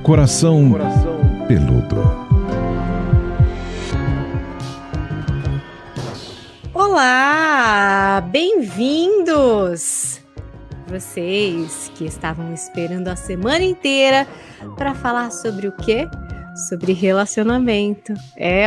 Coração Peludo. Olá, bem-vindos! Vocês que estavam esperando a semana inteira para falar sobre o quê? Sobre relacionamento.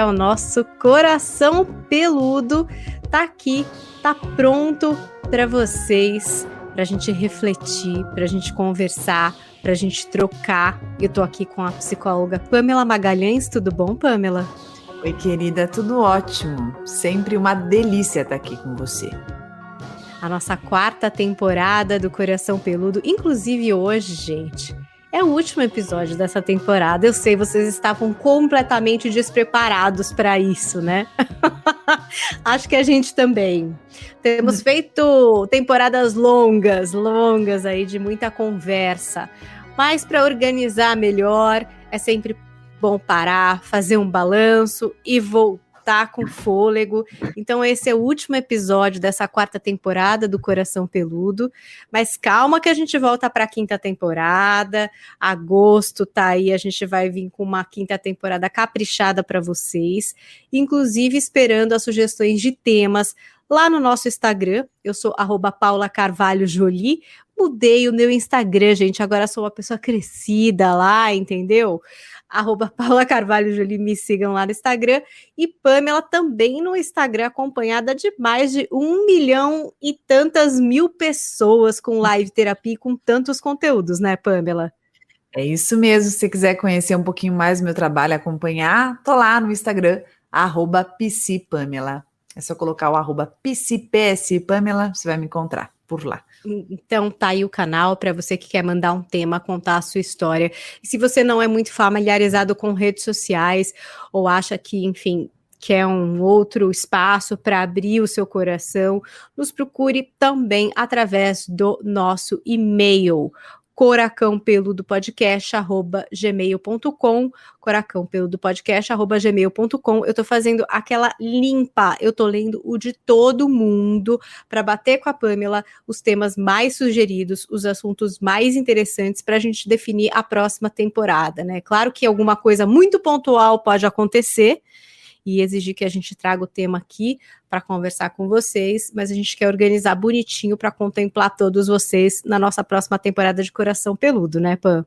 O nosso Coração Peludo tá aqui, tá pronto para vocês, para a gente refletir, para a gente conversar, para a gente trocar. Eu tô aqui com a psicóloga Pamela Magalhães. Tudo bom, Pamela? Oi, querida, tudo ótimo. Sempre uma delícia estar aqui com você. A nossa 4ª temporada do Coração Peludo. Inclusive hoje, gente, é o último episódio dessa temporada. Eu sei, vocês estavam completamente despreparados para isso, né? Acho que a gente também. Temos feito temporadas longas aí de muita conversa. Mas para organizar melhor, é sempre bom parar, fazer um balanço e voltar com fôlego. Então esse é o último episódio dessa 4ª temporada do Coração Peludo, mas calma que a gente volta para a 5ª temporada. Agosto tá aí, a gente vai vir com uma 5ª temporada caprichada para vocês, inclusive esperando as sugestões de temas lá no nosso Instagram. Eu sou @paulacarvalhojolie. Mudei o meu Instagram, gente, agora sou uma pessoa crescida lá, entendeu? @paulacarvalhojolie, me sigam lá no Instagram. E Pamela também no Instagram, acompanhada de mais de 1 milhão e tantas mil pessoas com live terapia e com tantos conteúdos, né, Pamela? É isso mesmo. Se você quiser conhecer um pouquinho mais do meu trabalho, acompanhar, tô lá no Instagram, @psipamela. É só colocar o @psipamela, você vai me encontrar por lá. Então tá aí o canal para você que quer mandar um tema, contar a sua história. E se você não é muito familiarizado com redes sociais ou acha que, enfim, quer um outro espaço para abrir o seu coração, nos procure também através do nosso e-mail, coracãopeludopodcast@gmail.com, coracãopeludopodcast@gmail.com. Eu tô fazendo aquela limpa, eu tô lendo o de todo mundo para bater com a Pamela os temas mais sugeridos, os assuntos mais interessantes para a gente definir a próxima temporada, né? Claro que alguma coisa muito pontual pode acontecer e exigir que a gente traga o tema aqui para conversar com vocês, mas a gente quer organizar bonitinho para contemplar todos vocês na nossa próxima temporada de Coração Peludo, né, Pam?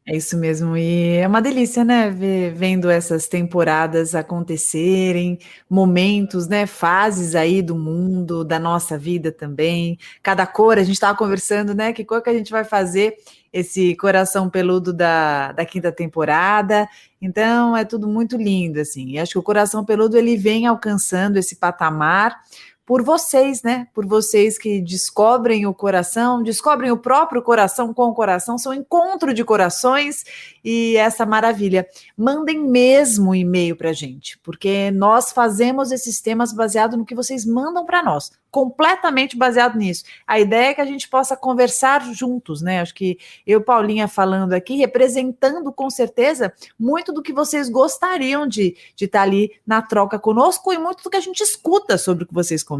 É isso mesmo, e é uma delícia, né, vendo essas temporadas acontecerem, momentos, né, fases aí do mundo, da nossa vida também, cada cor. A gente estava conversando, né, que cor que a gente vai fazer esse Coração Peludo da 5ª temporada. Então é tudo muito lindo, assim, e acho que o Coração Peludo ele vem alcançando esse patamar por vocês, né? Por vocês que descobrem o coração, descobrem o próprio coração com o coração, são encontro de corações e essa maravilha. Mandem mesmo um e-mail para a gente, porque nós fazemos esses temas baseado no que vocês mandam para nós, completamente baseado nisso. A ideia é que a gente possa conversar juntos, né? Acho que eu, Paulinha, falando aqui, representando com certeza muito do que vocês gostariam de estar ali na troca conosco e muito do que a gente escuta sobre o que vocês comentam.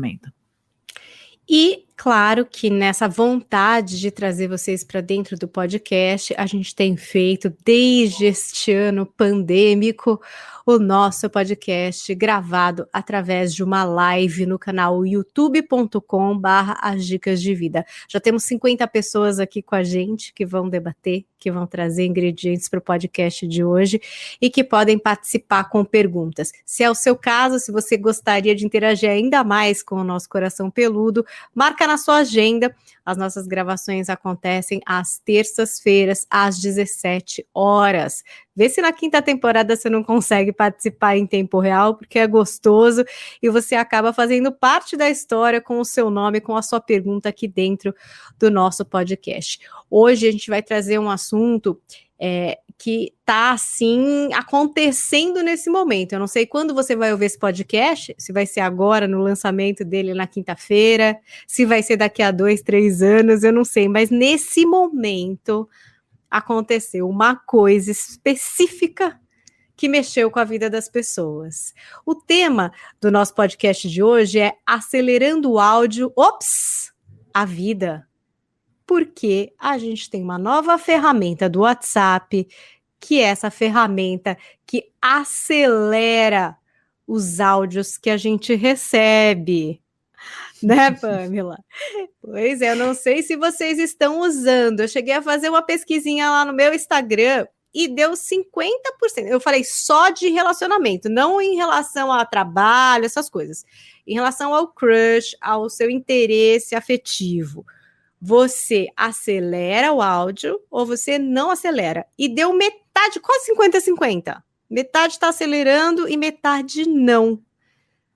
E claro que nessa vontade de trazer vocês para dentro do podcast, a gente tem feito desde este ano pandêmico o nosso podcast gravado através de uma live no canal youtube.com/As Dicas de Vida. Já temos 50 pessoas aqui com a gente que vão debater, que vão trazer ingredientes para o podcast de hoje e que podem participar com perguntas. Se é o seu caso, se você gostaria de interagir ainda mais com o nosso Coração Peludo, marca na sua agenda. As nossas gravações acontecem às terças-feiras, às 17 horas. Vê se na 5ª temporada você não consegue participar em tempo real, porque é gostoso e você acaba fazendo parte da história com o seu nome, com a sua pergunta aqui dentro do nosso podcast. Hoje a gente vai trazer um assunto que está, assim, acontecendo nesse momento. Eu não sei quando você vai ouvir esse podcast, se vai ser agora, no lançamento dele na quinta-feira, se vai ser daqui a 2, 3 anos, eu não sei, mas nesse momento aconteceu uma coisa específica que mexeu com a vida das pessoas. O tema do nosso podcast de hoje é acelerando o áudio, a vida. porque a gente tem uma nova ferramenta do WhatsApp, que é essa ferramenta que acelera os áudios que a gente recebe, né, Pamela? Pois é, eu não sei se vocês estão usando. Eu cheguei a fazer uma pesquisinha lá no meu Instagram e deu 50%. Eu falei só de relacionamento, não em relação a trabalho, essas coisas. Em relação ao crush, ao seu interesse afetivo. Você acelera o áudio ou você não acelera? E deu metade, quase 50-50. Metade está acelerando e metade não,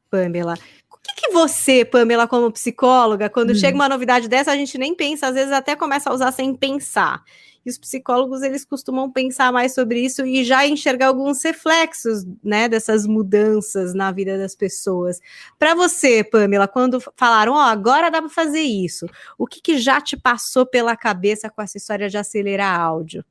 Pamela. O que você, Pamela, como psicóloga, quando chega uma novidade dessa, a gente nem pensa, às vezes até começa a usar sem pensar. E os psicólogos, eles costumam pensar mais sobre isso e já enxergar alguns reflexos, né, dessas mudanças na vida das pessoas. Para você, Pamela, quando falaram, agora dá para fazer isso, o que já te passou pela cabeça com essa história de acelerar áudio?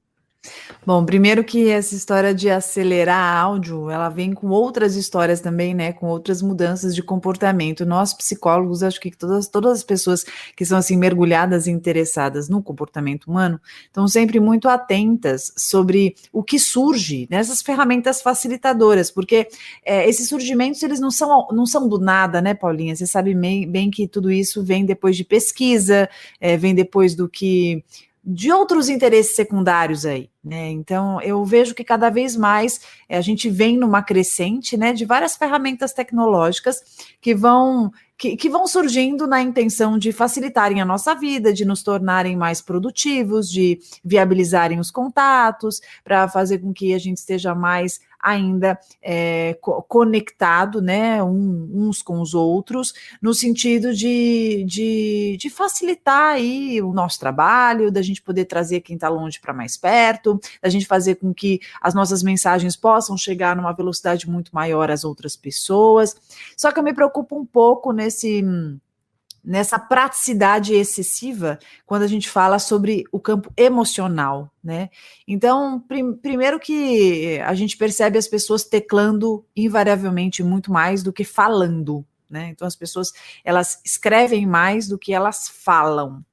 Bom, primeiro que essa história de acelerar áudio, ela vem com outras histórias também, né? Com outras mudanças de comportamento. Nós, psicólogos, acho que todas as pessoas que são assim mergulhadas e interessadas no comportamento humano, estão sempre muito atentas sobre o que surge nessas ferramentas facilitadoras, porque esses surgimentos, eles não são do nada, né, Paulinha? Você sabe bem que tudo isso vem depois de pesquisa, vem depois de outros interesses secundários aí, né? Então, eu vejo que cada vez mais a gente vem numa crescente, né, de várias ferramentas tecnológicas que vão surgindo na intenção de facilitarem a nossa vida, de nos tornarem mais produtivos, de viabilizarem os contatos, para fazer com que a gente esteja mais ainda conectado, né, uns com os outros, no sentido de facilitar aí o nosso trabalho, da gente poder trazer quem está longe para mais perto, da gente fazer com que as nossas mensagens possam chegar numa velocidade muito maior às outras pessoas. Só que eu me preocupo um pouco nessa praticidade excessiva quando a gente fala sobre o campo emocional, né? Então, primeiro que a gente percebe as pessoas teclando invariavelmente muito mais do que falando, né? Então, as pessoas, elas escrevem mais do que elas falam.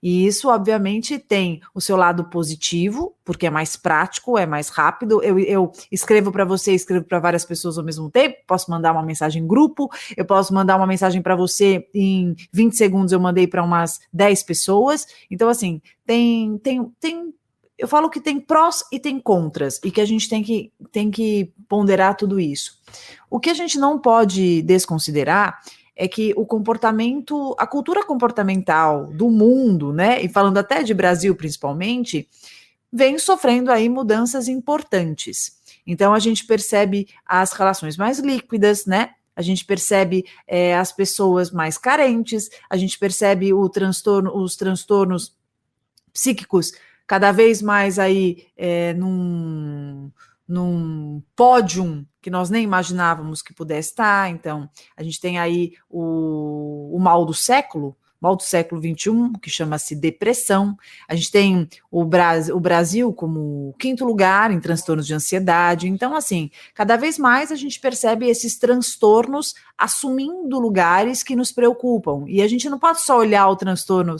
E isso, obviamente, tem o seu lado positivo, porque é mais prático, é mais rápido. Eu escrevo para você, escrevo para várias pessoas ao mesmo tempo, posso mandar uma mensagem em grupo, eu posso mandar uma mensagem para você em 20 segundos, eu mandei para umas 10 pessoas. Então, assim, eu falo que tem prós e tem contras, e que a gente tem que ponderar tudo isso. O que a gente não pode desconsiderar é que o comportamento, a cultura comportamental do mundo, né, e falando até de Brasil principalmente, vem sofrendo aí mudanças importantes. Então a gente percebe as relações mais líquidas, né? A gente percebe as pessoas mais carentes, a gente percebe os transtornos psíquicos cada vez mais aí num pódio que nós nem imaginávamos que pudesse estar. Então, a gente tem aí o mal do século XXI, que chama-se depressão. A gente tem o Brasil como 5º lugar em transtornos de ansiedade. Então, assim, cada vez mais a gente percebe esses transtornos assumindo lugares que nos preocupam. E a gente não pode só olhar um transtorno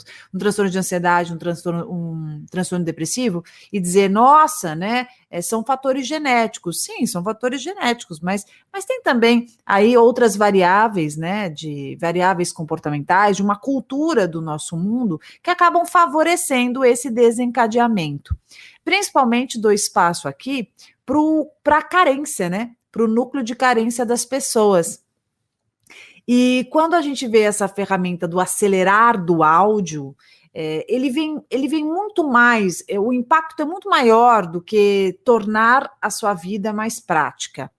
de ansiedade, um transtorno depressivo e dizer, nossa, né, são fatores genéticos. Sim, são fatores genéticos, mas tem também aí outras variáveis, né, de variáveis comportamentais, de uma cultura do nosso mundo que acabam favorecendo esse desencadeamento. Principalmente do espaço aqui para a carência, né, para o núcleo de carência das pessoas. E quando a gente vê essa ferramenta do acelerar do áudio, ele vem muito mais, o impacto é muito maior do que tornar a sua vida mais prática.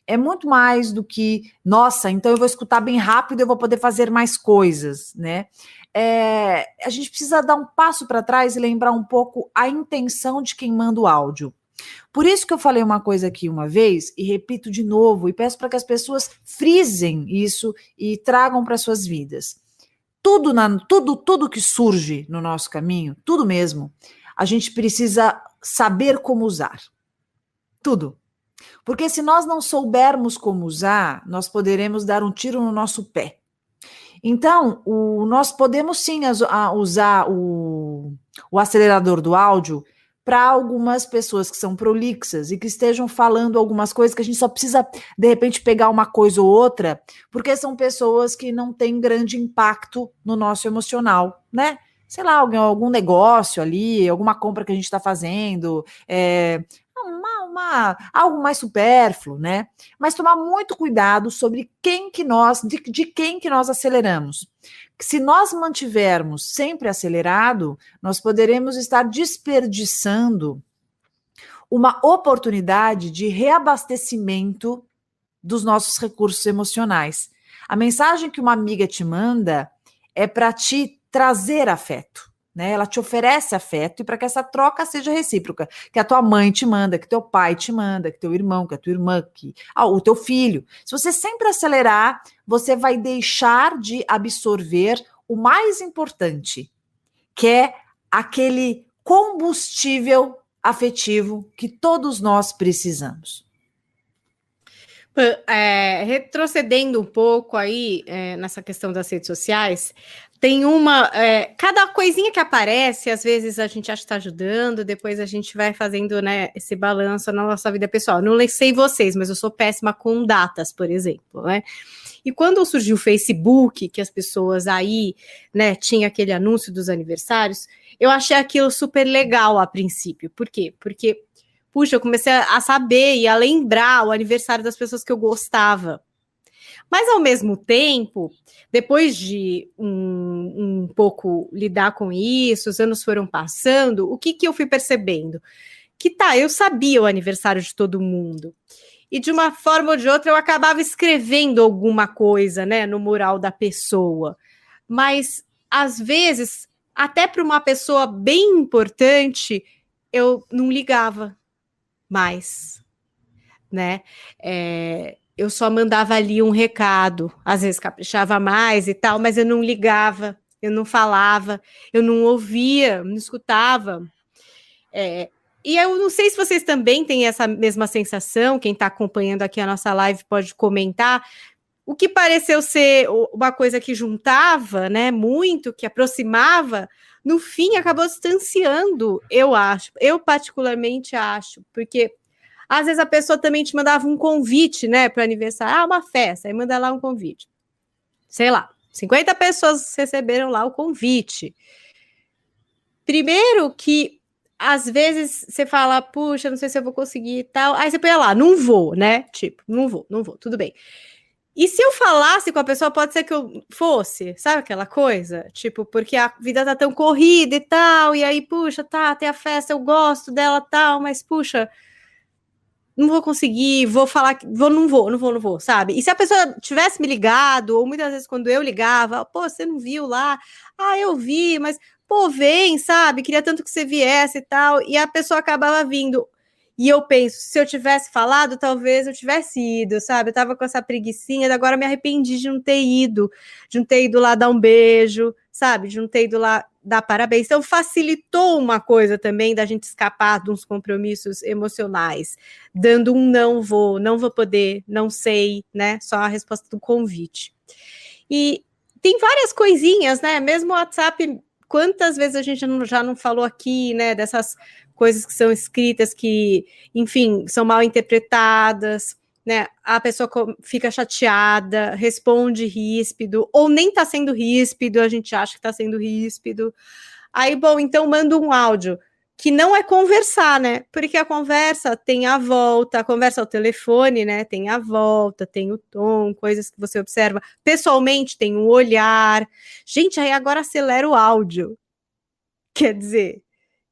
É muito mais do que, nossa, então eu vou escutar bem rápido, eu vou poder fazer mais coisas, né? A gente precisa dar um passo para trás e lembrar um pouco a intenção de quem manda o áudio. Por isso que eu falei uma coisa aqui uma vez e repito de novo e peço para que as pessoas frisem isso e tragam para suas vidas. Tudo que surge no nosso caminho, tudo mesmo, a gente precisa saber como usar. Tudo. Porque se nós não soubermos como usar, nós poderemos dar um tiro no nosso pé. Então, nós podemos sim usar o acelerador do áudio para algumas pessoas que são prolixas e que estejam falando algumas coisas que a gente só precisa, de repente, pegar uma coisa ou outra, porque são pessoas que não têm grande impacto no nosso emocional, né? Sei lá, algum negócio ali, alguma compra que a gente está fazendo, algo mais supérfluo, né? Mas tomar muito cuidado sobre de quem que nós aceleramos. Se nós mantivermos sempre acelerado, nós poderemos estar desperdiçando uma oportunidade de reabastecimento dos nossos recursos emocionais. A mensagem que uma amiga te manda é para te trazer afeto. Né? Ela te oferece afeto e para que essa troca seja recíproca, que a tua mãe te manda, que teu pai te manda, que teu irmão, que a tua irmã, o teu filho. Se você sempre acelerar, você vai deixar de absorver o mais importante, que é aquele combustível afetivo que todos nós precisamos. Retrocedendo um pouco aí nessa questão das redes sociais, tem cada coisinha que aparece, às vezes a gente acha que está ajudando, depois a gente vai fazendo, né, esse balanço na nossa vida pessoal. Não sei vocês, mas eu sou péssima com datas, por exemplo, né? E quando surgiu o Facebook, que as pessoas aí, né, tinha aquele anúncio dos aniversários, eu achei aquilo super legal a princípio. Por quê? Porque puxa, eu comecei a saber e a lembrar o aniversário das pessoas que eu gostava. Mas, ao mesmo tempo, depois de um pouco lidar com isso, os anos foram passando, o que eu fui percebendo? Que eu sabia o aniversário de todo mundo. E, de uma forma ou de outra, eu acabava escrevendo alguma coisa, né, no mural da pessoa. Mas, às vezes, até para uma pessoa bem importante, eu não ligava mais, né? Eu só mandava ali um recado, às vezes caprichava mais e tal, mas eu não ligava, eu não falava, eu não ouvia, não escutava. E eu não sei se vocês também têm essa mesma sensação, quem está acompanhando aqui a nossa live pode comentar, o que pareceu ser uma coisa que juntava, né, muito, que aproximava, no fim acabou distanciando, eu acho. Eu particularmente acho, porque às vezes a pessoa também te mandava um convite, né, para o aniversário, uma festa, aí manda lá um convite. Sei lá, 50 pessoas receberam lá o convite. Primeiro que, às vezes, você fala, puxa, não sei se eu vou conseguir e tal, aí você põe lá, não vou, né, tipo, não vou, tudo bem. E se eu falasse com a pessoa, pode ser que eu fosse, sabe aquela coisa? Tipo, porque a vida tá tão corrida e tal, e aí, puxa, tem a festa, eu gosto dela e tal, mas, puxa, não vou conseguir, vou falar, não vou, sabe? E se a pessoa tivesse me ligado, ou muitas vezes quando eu ligava, pô, você não viu lá? Ah, eu vi, mas, pô, vem, sabe? Queria tanto que você viesse e tal, e a pessoa acabava vindo. E eu penso, se eu tivesse falado, talvez eu tivesse ido, sabe? Eu tava com essa preguicinha, agora me arrependi de não ter ido lá dar um beijo, sabe? De não ter ido lá dar parabéns. Então, facilitou uma coisa também da gente escapar de uns compromissos emocionais, dando um não vou poder, não sei, né? Só a resposta do convite. E tem várias coisinhas, né? Mesmo o WhatsApp, quantas vezes a gente já não falou aqui, né? Dessas coisas que são escritas que, enfim, são mal interpretadas, né? A pessoa fica chateada, responde ríspido, ou nem tá sendo ríspido, a gente acha que tá sendo ríspido. Aí, bom, então manda um áudio, que não é conversar, né? Porque a conversa tem a volta, a conversa ao telefone, né? Tem a volta, tem o tom, coisas que você observa. Pessoalmente, tem um olhar. Gente, aí agora acelera o áudio. Quer dizer,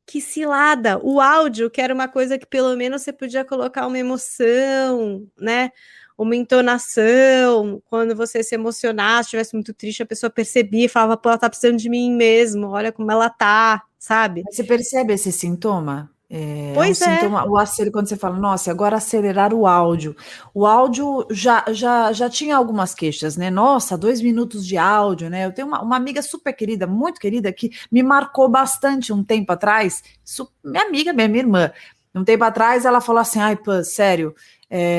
que cilada, o áudio, que era uma coisa que pelo menos você podia colocar uma emoção, né, uma entonação, quando você se emocionasse, estivesse muito triste, a pessoa percebia e falava, pô, ela tá precisando de mim mesmo, olha como ela tá, sabe? Você percebe esse sintoma? Pois é. Sintoma, quando você fala, nossa, agora acelerar o áudio. O áudio já tinha algumas queixas, né? Nossa, 2 minutos de áudio, né? Eu tenho uma amiga super querida, muito querida, que me marcou bastante um tempo atrás, minha amiga, minha irmã. Um tempo atrás ela falou assim, ai, pô, sério,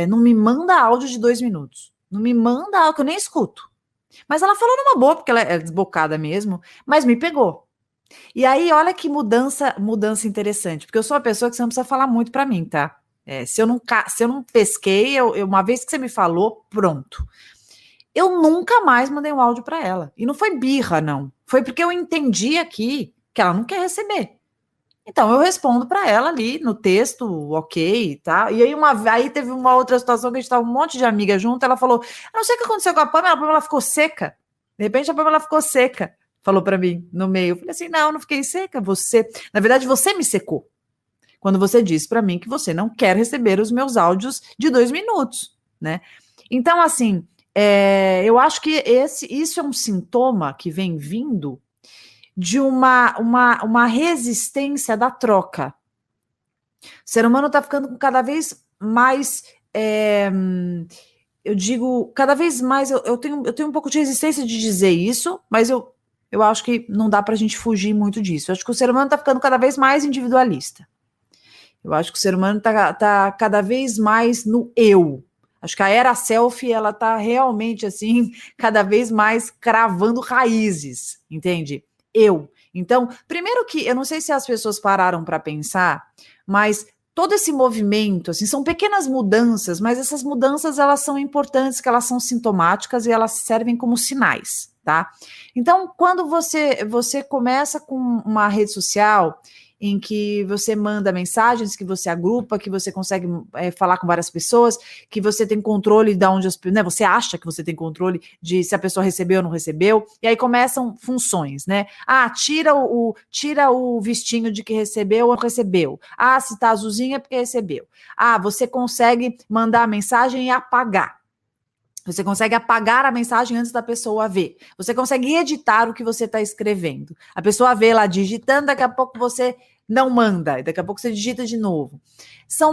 não me manda áudio de 2 minutos. Não me manda áudio, que eu nem escuto. Mas ela falou numa boa, porque ela é desbocada mesmo, mas me pegou. E aí, olha que mudança interessante, porque eu sou uma pessoa que você não precisa falar muito para mim, tá? Se eu não pesquei, uma vez que você me falou, pronto. Eu nunca mais mandei um áudio para ela. E não foi birra, não. Foi porque eu entendi aqui que ela não quer receber. Então eu respondo para ela ali no texto, ok, tá? E aí teve uma outra situação que a gente tava um monte de amiga junto, ela falou: "Eu não sei o que aconteceu com a Pamela ficou seca. De repente a Pamela ficou seca." Falou para mim no meio. Eu falei assim: "Não fiquei seca, na verdade você me secou. Quando você disse para mim que você não quer receber os meus áudios de 2 minutos, né?" Então, assim, eu acho que isso é um sintoma que vem vindo de uma resistência da troca. O ser humano está ficando cada vez mais, eu digo, cada vez mais, eu tenho um pouco de resistência de dizer isso, mas eu acho que não dá para a gente fugir muito disso. Eu acho que o ser humano está ficando cada vez mais individualista. Eu acho que o ser humano está cada vez mais no eu. Acho que a era selfie, ela está realmente, assim, cada vez mais cravando raízes, entende? Eu. Então, primeiro que, eu não sei se as pessoas pararam para pensar, mas todo esse movimento, assim, são pequenas mudanças, mas essas mudanças, elas são importantes, que elas são sintomáticas e elas servem como sinais, tá? Então, quando você começa com uma rede social em que você manda mensagens, que você agrupa, que você consegue falar com várias pessoas, que você tem controle de onde né, você acha que você tem controle de se a pessoa recebeu ou não recebeu, e aí começam funções, né? Tira o vistinho de que recebeu ou não recebeu. Se tá azulzinho é porque recebeu. Você consegue mandar a mensagem e apagar. Você consegue apagar a mensagem antes da pessoa ver. Você consegue editar o que você está escrevendo. A pessoa vê lá digitando, daqui a pouco você não manda, daqui a pouco você digita de novo.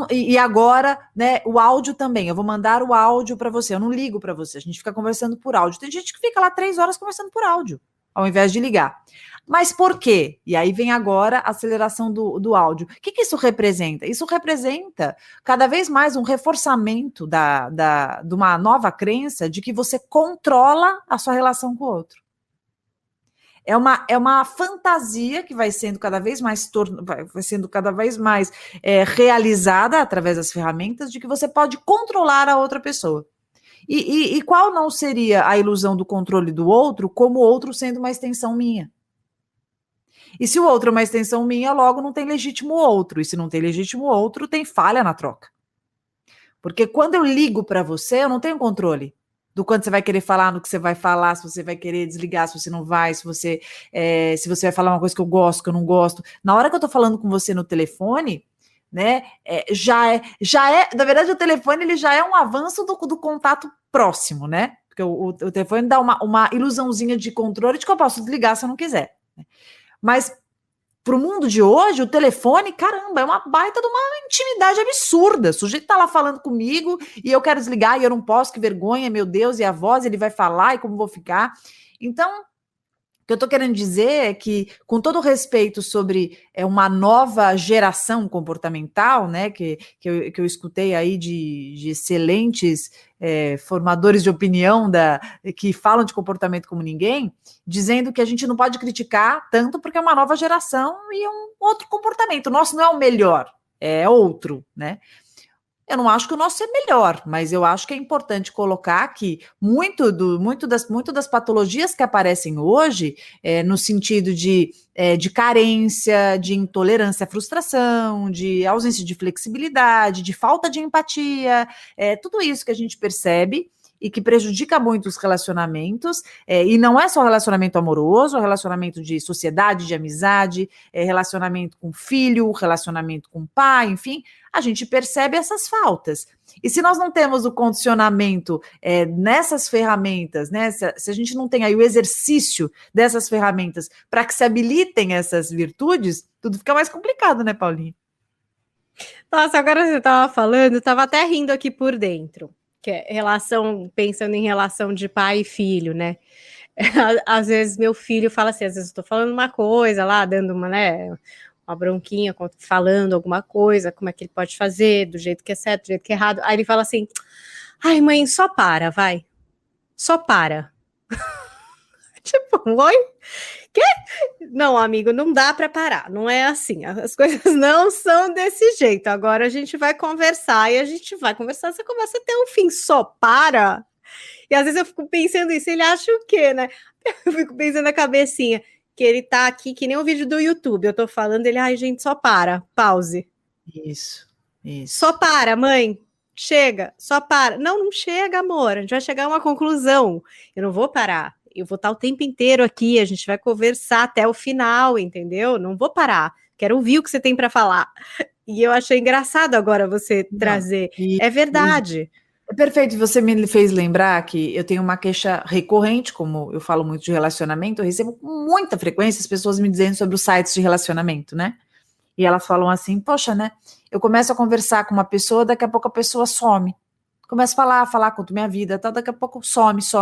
E agora, né, o áudio também. Eu vou mandar o áudio para você. Eu não ligo para você. A gente fica conversando por áudio. Tem gente que fica lá 3 horas conversando por áudio, ao invés de ligar. Mas por quê? E aí vem agora a aceleração do áudio. O que isso representa? Isso representa cada vez mais um reforçamento de uma nova crença de que você controla a sua relação com o outro. É uma fantasia que vai sendo cada vez mais realizada através das ferramentas de que você pode controlar a outra pessoa. E qual não seria a ilusão do controle do outro, como o outro sendo uma extensão minha? E se o outro é uma extensão minha, logo não tem legítimo outro. E se não tem legítimo outro, tem falha na troca. Porque quando eu ligo para você, eu não tenho controle do quanto você vai querer falar, no que você vai falar, se você vai querer desligar, se você não vai, se você vai falar uma coisa que eu gosto, que eu não gosto. Na hora que eu tô falando com você no telefone, né, na verdade o telefone ele já é um avanço do contato próximo, né? Porque o telefone dá uma ilusãozinha de controle de que eu posso desligar se eu não quiser. Mas para o mundo de hoje, o telefone, caramba, é uma baita de uma intimidade absurda. O sujeito tá lá falando comigo e eu quero desligar e eu não posso, que vergonha, meu Deus, e a voz, ele vai falar e como vou ficar. Então, o que eu estou querendo dizer é que, com todo o respeito sobre uma nova geração comportamental, né, que eu escutei aí de excelentes formadores de opinião que falam de comportamento como ninguém, dizendo que a gente não pode criticar tanto porque é uma nova geração e um outro comportamento. O nosso não é o melhor, é outro, né? Eu não acho que o nosso é melhor, mas eu acho que é importante colocar que muito das patologias que aparecem hoje, no sentido de carência, de intolerância à frustração, de ausência de flexibilidade, de falta de empatia, tudo isso que a gente percebe e que prejudica muito os relacionamentos, e não é só relacionamento amoroso, é relacionamento de sociedade, de amizade, relacionamento com filho, relacionamento com pai, enfim, a gente percebe essas faltas. E se nós não temos o condicionamento nessas ferramentas, né, se a gente não tem aí o exercício dessas ferramentas para que se habilitem essas virtudes, tudo fica mais complicado, né, Paulinha? Nossa, agora você estava falando, eu estava até rindo aqui por dentro, que é pensando em relação de pai e filho, né? Às vezes meu filho fala assim, às vezes eu estou falando uma coisa lá, dando uma bronquinha, falando alguma coisa, como é que ele pode fazer, do jeito que é certo, do jeito que é errado. Aí ele fala assim, ai mãe, só para, vai. Só para. Tipo, oi? Quê? Não, amigo, não dá para parar. Não é assim. As coisas não são desse jeito. Agora a gente vai conversar e a gente vai conversar. Você conversa até o fim. Só para. E às vezes eu fico pensando isso. Ele acha o quê, né? Eu fico pensando na cabecinha. Que ele tá aqui, que nem o vídeo do YouTube. Eu tô falando, ele, ai, gente, só para. Pause. Isso. Só para, mãe. Chega, só para. Não, não chega, amor. A gente vai chegar a uma conclusão. Eu não vou parar. Eu vou estar o tempo inteiro aqui. A gente vai conversar até o final, entendeu? Não vou parar. Quero ouvir o que você tem para falar. E eu achei engraçado agora você trazer. É verdade. É perfeito. Você me fez lembrar que eu tenho uma queixa recorrente, como eu falo muito de relacionamento, eu recebo com muita frequência as pessoas me dizendo sobre os sites de relacionamento, né? E elas falam assim, poxa, né? Eu começo a conversar com uma pessoa, daqui a pouco a pessoa some. Começo a falar, conto minha vida, tal, daqui a pouco some. Isso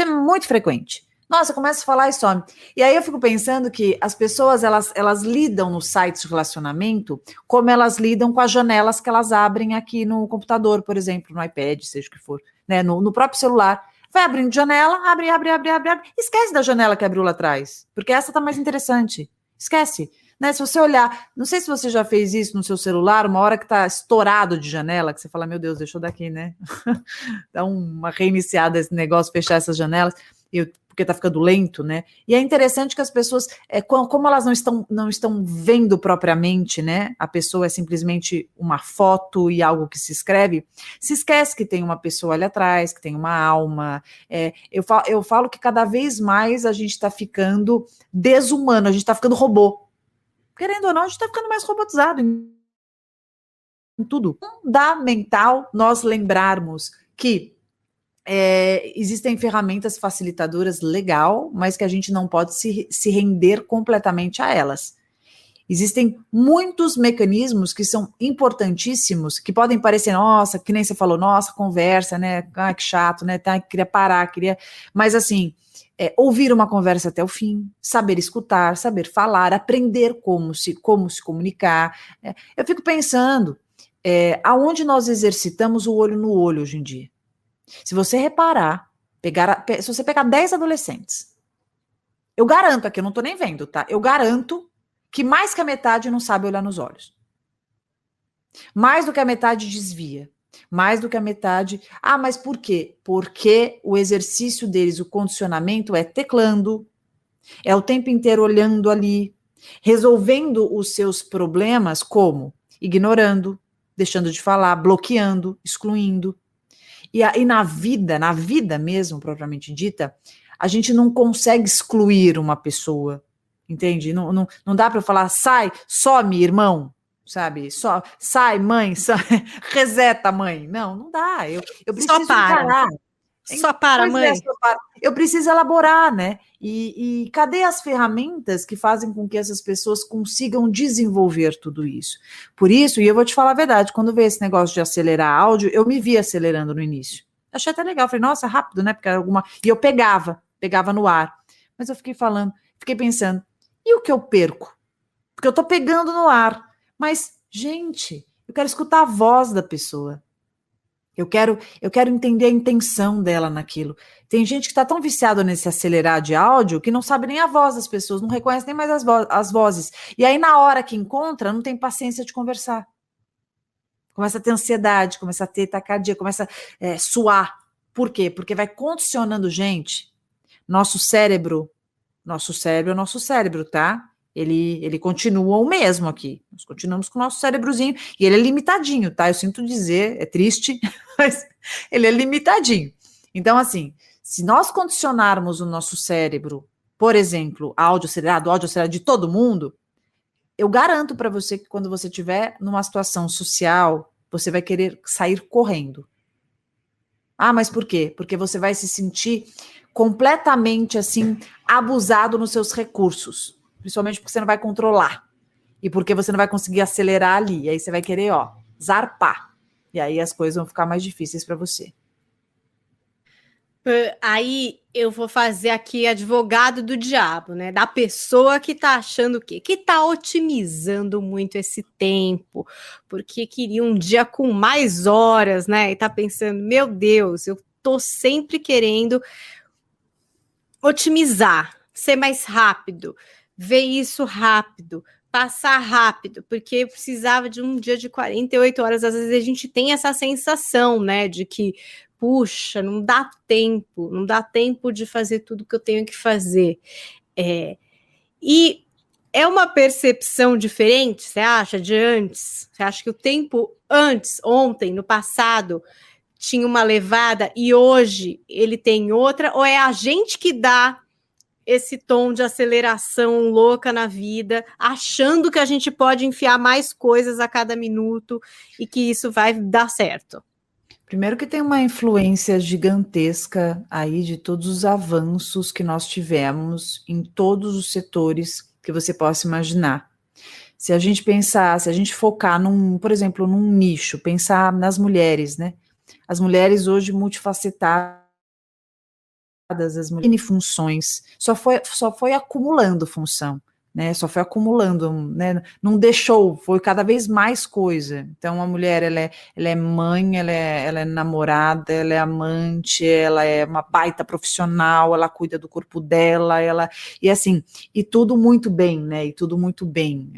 é muito frequente. Nossa, começa a falar e some. E aí eu fico pensando que as pessoas, elas lidam nos sites de relacionamento como elas lidam com as janelas que elas abrem aqui no computador, por exemplo, no iPad, seja o que for, né? No próprio celular. Vai abrindo janela, abre. Esquece da janela que abriu lá atrás, porque essa tá mais interessante. Esquece. Né, se você olhar, não sei se você já fez isso no seu celular, uma hora que tá estourado de janela, que você fala, meu Deus, deixa eu daqui, né? Dá uma reiniciada esse negócio, fechar essas janelas, porque tá ficando lento, né? E é interessante que as pessoas, como elas não estão vendo propriamente, né? A pessoa é simplesmente uma foto e algo que se esquece que tem uma pessoa ali atrás, que tem uma alma. Eu falo que cada vez mais a gente está ficando desumano, a gente está ficando robô. Querendo ou não, a gente está ficando mais robotizado em tudo. Fundamental nós lembrarmos que existem ferramentas facilitadoras legal, mas que a gente não pode se render completamente a elas. Existem muitos mecanismos que são importantíssimos, que podem parecer, nossa, que nem você falou, nossa, conversa, né? Ah, que chato, né? Tá, queria parar, Mas assim, ouvir uma conversa até o fim, saber escutar, saber falar, aprender como se comunicar. Eu fico pensando, aonde nós exercitamos o olho no olho hoje em dia? Se você reparar, se você pegar 10 adolescentes, eu garanto, aqui eu não tô nem vendo, tá? Eu garanto que mais que a metade não sabe olhar nos olhos. Mais do que a metade desvia. Mais do que a metade... Ah, mas por quê? Porque o exercício deles, o condicionamento é teclando, é o tempo inteiro olhando ali, resolvendo os seus problemas como? Ignorando, deixando de falar, bloqueando, excluindo. E na vida mesmo, propriamente dita, a gente não consegue excluir uma pessoa, entende? Não dá para eu falar, sai, some, irmão, sabe? Sai, mãe, reseta, mãe. Não dá. Eu preciso encarar. Só para, mãe. Eu preciso elaborar, né? E cadê as ferramentas que fazem com que essas pessoas consigam desenvolver tudo isso? Por isso, e eu vou te falar a verdade, quando veio esse negócio de acelerar áudio, eu me vi acelerando no início. Achei até legal, falei, nossa, rápido, né? Porque era alguma... E eu pegava no ar. Mas eu fiquei pensando, e o que eu perco? Porque eu tô pegando no ar. Mas, gente, eu quero escutar a voz da pessoa. Eu quero entender a intenção dela naquilo. Tem gente que está tão viciado nesse acelerar de áudio que não sabe nem a voz das pessoas, não reconhece nem mais as vozes. E aí, na hora que encontra, não tem paciência de conversar. Começa a ter ansiedade, começa a ter taquicardia, começa a suar. Por quê? Porque vai condicionando gente. Nosso cérebro é nosso cérebro, tá? Ele continua o mesmo aqui. Nós continuamos com o nosso cérebrozinho. E ele é limitadinho, tá? Eu sinto dizer, é triste, mas ele é limitadinho. Então, assim, se nós condicionarmos o nosso cérebro, por exemplo, áudio acelerado de todo mundo, eu garanto para você que quando você estiver numa situação social, você vai querer sair correndo. Ah, mas por quê? Porque você vai se sentir completamente, assim, abusado nos seus recursos. Principalmente porque você não vai controlar. E porque você não vai conseguir acelerar ali. E aí você vai querer, zarpar. E aí as coisas vão ficar mais difíceis para você. Aí eu vou fazer aqui advogado do diabo, né? Da pessoa que tá achando o quê? Que tá otimizando muito esse tempo, porque queria um dia com mais horas, né? E tá pensando, meu Deus, eu tô sempre querendo otimizar, ser mais rápido, ver isso rápido, passar rápido, porque eu precisava de um dia de 48 horas. Às vezes a gente tem essa sensação, né, de que, puxa, não dá tempo de fazer tudo que eu tenho que fazer. E é uma percepção diferente, você acha, de antes? Você acha que o tempo antes, ontem, no passado, tinha uma levada e hoje ele tem outra? Ou é a gente que dá esse tom de aceleração louca na vida, achando que a gente pode enfiar mais coisas a cada minuto e que isso vai dar certo? Primeiro que tem uma influência gigantesca aí de todos os avanços que nós tivemos em todos os setores que você possa imaginar. Se a gente pensar, se a gente focar por exemplo, num nicho, pensar nas mulheres, né? As mulheres hoje multifacetadas, as mulheres funções, só foi acumulando função, né? Só foi acumulando, né? Não deixou, foi cada vez mais coisa. Então a mulher, ela é mãe, ela é namorada, ela é amante, ela é uma baita profissional, ela cuida do corpo dela, e assim, e tudo muito bem, né? E tudo muito bem.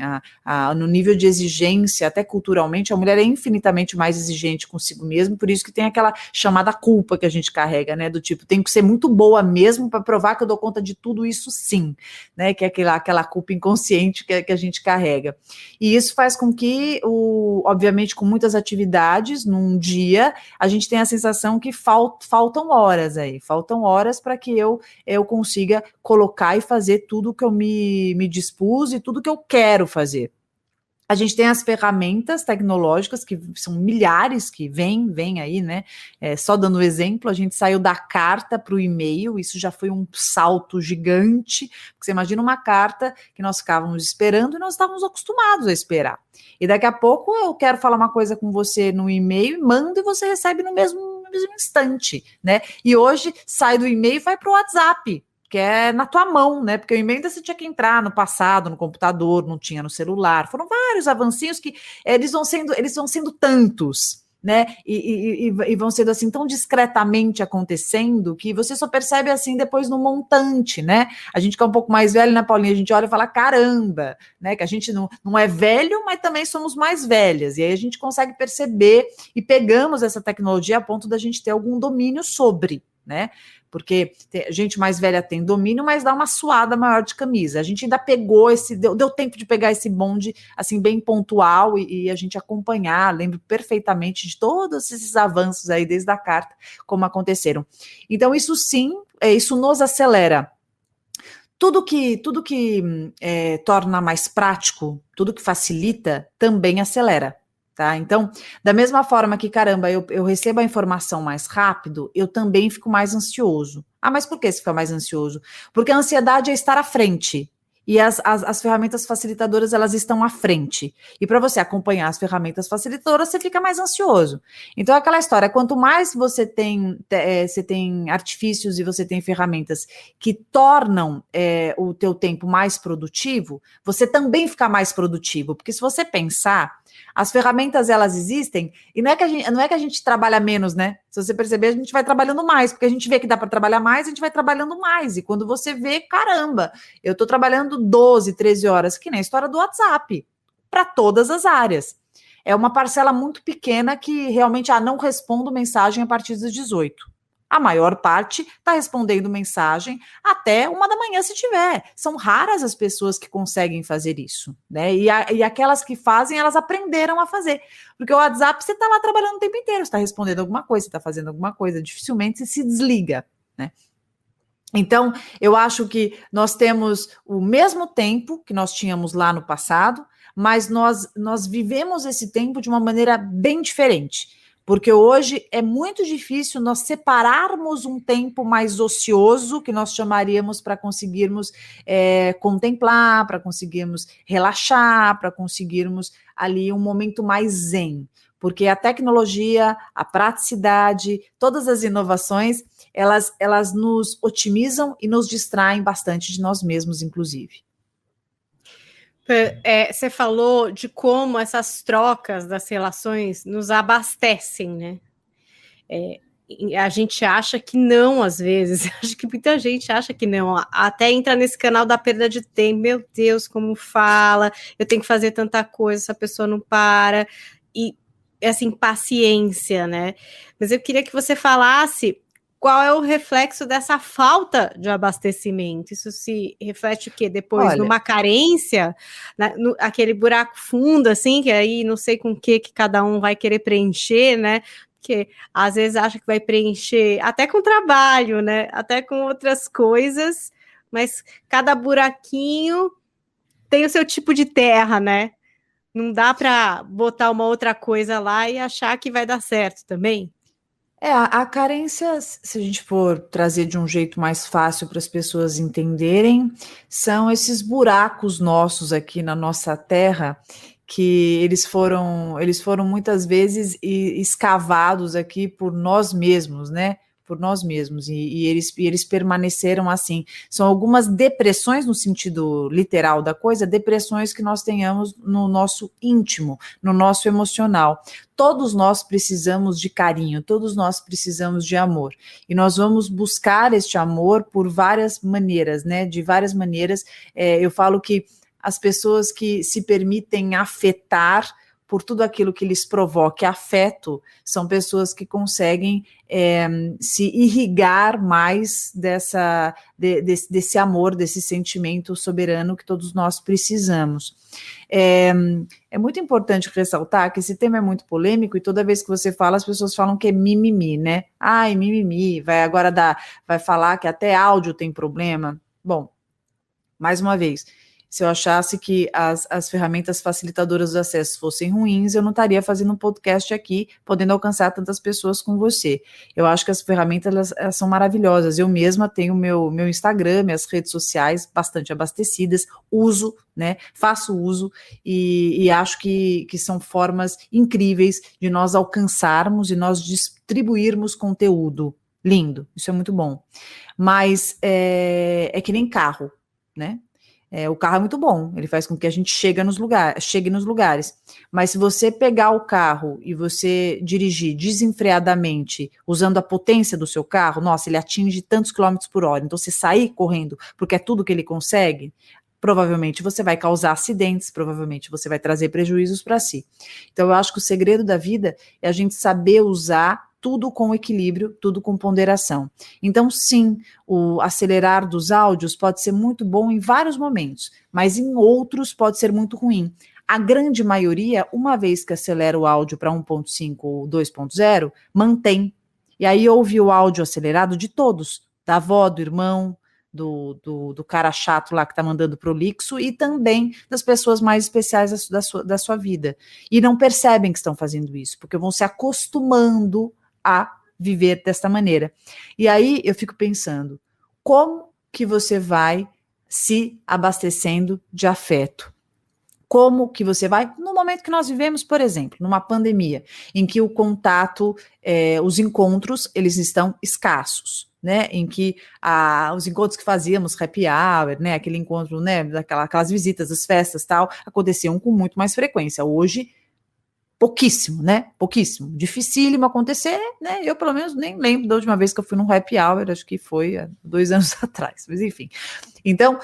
No nível de exigência, até culturalmente, a mulher é infinitamente mais exigente consigo mesma, por isso que tem aquela chamada culpa que a gente carrega, né? Do tipo, tenho que ser muito boa mesmo para provar que eu dou conta de tudo isso, sim, né? Que é aquela culpa inconsciente que a gente carrega. E isso faz com que, obviamente, com muitas atividades num dia, a gente tem a sensação que faltam horas para que eu consiga colocar e fazer tudo que eu me dispus e tudo que eu quero fazer. A gente tem as ferramentas tecnológicas, que são milhares que vêm aí, né? Só dando exemplo, a gente saiu da carta para o e-mail, isso já foi um salto gigante, porque você imagina uma carta que nós ficávamos esperando e nós estávamos acostumados a esperar. E daqui a pouco eu quero falar uma coisa com você no e-mail, mando e você recebe no mesmo instante, né? E hoje sai do e-mail e vai para o WhatsApp, que é na tua mão, né? Porque o e-mail ainda você tinha que entrar no passado, no computador, não tinha no celular. Foram vários avancinhos que eles vão sendo tantos, né? E vão sendo assim tão discretamente acontecendo que você só percebe assim depois no montante, né? A gente que é um pouco mais velho, né, Paulinha? A gente olha e fala, caramba, né? Que a gente não é velho, mas também somos mais velhas. E aí a gente consegue perceber e pegamos essa tecnologia a ponto da gente ter algum domínio sobre, né? Porque gente mais velha tem domínio, mas dá uma suada maior de camisa. A gente ainda pegou deu tempo de pegar esse bonde, assim, bem pontual e a gente acompanhar. Lembro perfeitamente de todos esses avanços aí, desde a carta, como aconteceram. Então, isso sim, isso nos acelera. Tudo que torna mais prático, tudo que facilita, também acelera. Tá? Então, da mesma forma que, caramba, eu recebo a informação mais rápido, eu também fico mais ansioso. Ah, mas por que você fica mais ansioso? Porque a ansiedade é estar à frente. E as ferramentas facilitadoras, elas estão à frente. E para você acompanhar as ferramentas facilitadoras, você fica mais ansioso. Então, é aquela história, quanto mais você tem artifícios e você tem ferramentas que tornam o teu tempo mais produtivo, você também fica mais produtivo. Porque se você pensar, as ferramentas, elas existem, e não é que a gente trabalha menos, né? Se você perceber, a gente vai trabalhando mais, porque a gente vê que dá para trabalhar mais, a gente vai trabalhando mais. E quando você vê, caramba, eu estou trabalhando 12, 13 horas, que nem a história do WhatsApp, para todas as áreas. É uma parcela muito pequena que realmente não respondo mensagem a partir das 18. A maior parte está respondendo mensagem até 1 da manhã, se tiver. São raras as pessoas que conseguem fazer isso, né? E aquelas que fazem, elas aprenderam a fazer. Porque o WhatsApp, você está lá trabalhando o tempo inteiro, você está respondendo alguma coisa, você está fazendo alguma coisa, dificilmente você se desliga, né? Então, eu acho que nós temos o mesmo tempo que nós tínhamos lá no passado, mas nós vivemos esse tempo de uma maneira bem diferente. Porque hoje é muito difícil nós separarmos um tempo mais ocioso, que nós chamaríamos para conseguirmos contemplar, para conseguirmos relaxar, para conseguirmos ali um momento mais zen. Porque a tecnologia, a praticidade, todas as inovações, elas nos otimizam e nos distraem bastante de nós mesmos, inclusive. Você falou de como essas trocas das relações nos abastecem, né? a gente acha que não, às vezes. Acho que muita gente acha que não. Até entra nesse canal da perda de tempo. Meu Deus, como fala. Eu tenho que fazer tanta coisa, essa pessoa não para. E, assim, paciência, né? Mas eu queria que você falasse qual é o reflexo dessa falta de abastecimento. Isso se reflete o quê? Depois, numa carência, aquele buraco fundo, assim, que aí não sei com o que cada um vai querer preencher, né? Porque às vezes acha que vai preencher até com trabalho, né? Até com outras coisas, mas cada buraquinho tem o seu tipo de terra, né? Não dá para botar uma outra coisa lá e achar que vai dar certo também. A carência, se a gente for trazer de um jeito mais fácil para as pessoas entenderem, são esses buracos nossos aqui na nossa terra, que eles foram muitas vezes escavados aqui por nós mesmos, né? Por nós mesmos, e eles permaneceram assim. São algumas depressões, no sentido literal da coisa, depressões que nós tenhamos no nosso íntimo, no nosso emocional. Todos nós precisamos de carinho, todos nós precisamos de amor. E nós vamos buscar este amor por várias maneiras, né? De várias maneiras. Eu falo que as pessoas que se permitem afetar por tudo aquilo que lhes provoque afeto, são pessoas que conseguem se irrigar mais desse amor, desse sentimento soberano que todos nós precisamos. É muito importante ressaltar que esse tema é muito polêmico e toda vez que você fala, as pessoas falam que é mimimi, né? Ai, mimimi, vai falar que até áudio tem problema. Bom, mais uma vez, se eu achasse que as ferramentas facilitadoras do acesso fossem ruins, eu não estaria fazendo um podcast aqui, podendo alcançar tantas pessoas com você. Eu acho que as ferramentas elas são maravilhosas. Eu mesma tenho meu Instagram, minhas redes sociais bastante abastecidas, uso, né? Faço uso e acho que são formas incríveis de nós alcançarmos e nós distribuirmos conteúdo. Lindo, isso é muito bom. Mas é que nem carro, né? O carro é muito bom, ele faz com que a gente chegue nos lugares. Mas se você pegar o carro e você dirigir desenfreadamente, usando a potência do seu carro, nossa, ele atinge tantos quilômetros por hora. Então, você sair correndo, porque é tudo que ele consegue, provavelmente você vai causar acidentes, provavelmente você vai trazer prejuízos para si. Então, eu acho que o segredo da vida é a gente saber usar tudo com equilíbrio, tudo com ponderação. Então, sim, o acelerar dos áudios pode ser muito bom em vários momentos, mas em outros pode ser muito ruim. A grande maioria, uma vez que acelera o áudio para 1.5 ou 2.0, mantém. E aí ouve o áudio acelerado de todos, da avó, do irmão, do cara chato lá que tá mandando prolixo e também das pessoas mais especiais da sua vida. E não percebem que estão fazendo isso, porque vão se acostumando a viver desta maneira. E aí eu fico pensando, como que você vai se abastecendo de afeto? Como que você vai, no momento que nós vivemos, por exemplo, numa pandemia, em que o contato, os encontros, eles estão escassos, né, em que os encontros que fazíamos, happy hour, né, aquele encontro, né, aquelas visitas, as festas, tal, aconteciam com muito mais frequência. Hoje, pouquíssimo, né? Pouquíssimo. Dificílimo acontecer, né? Eu, pelo menos, nem lembro da última vez que eu fui num happy hour, acho que foi há 2 anos atrás, mas enfim. Então,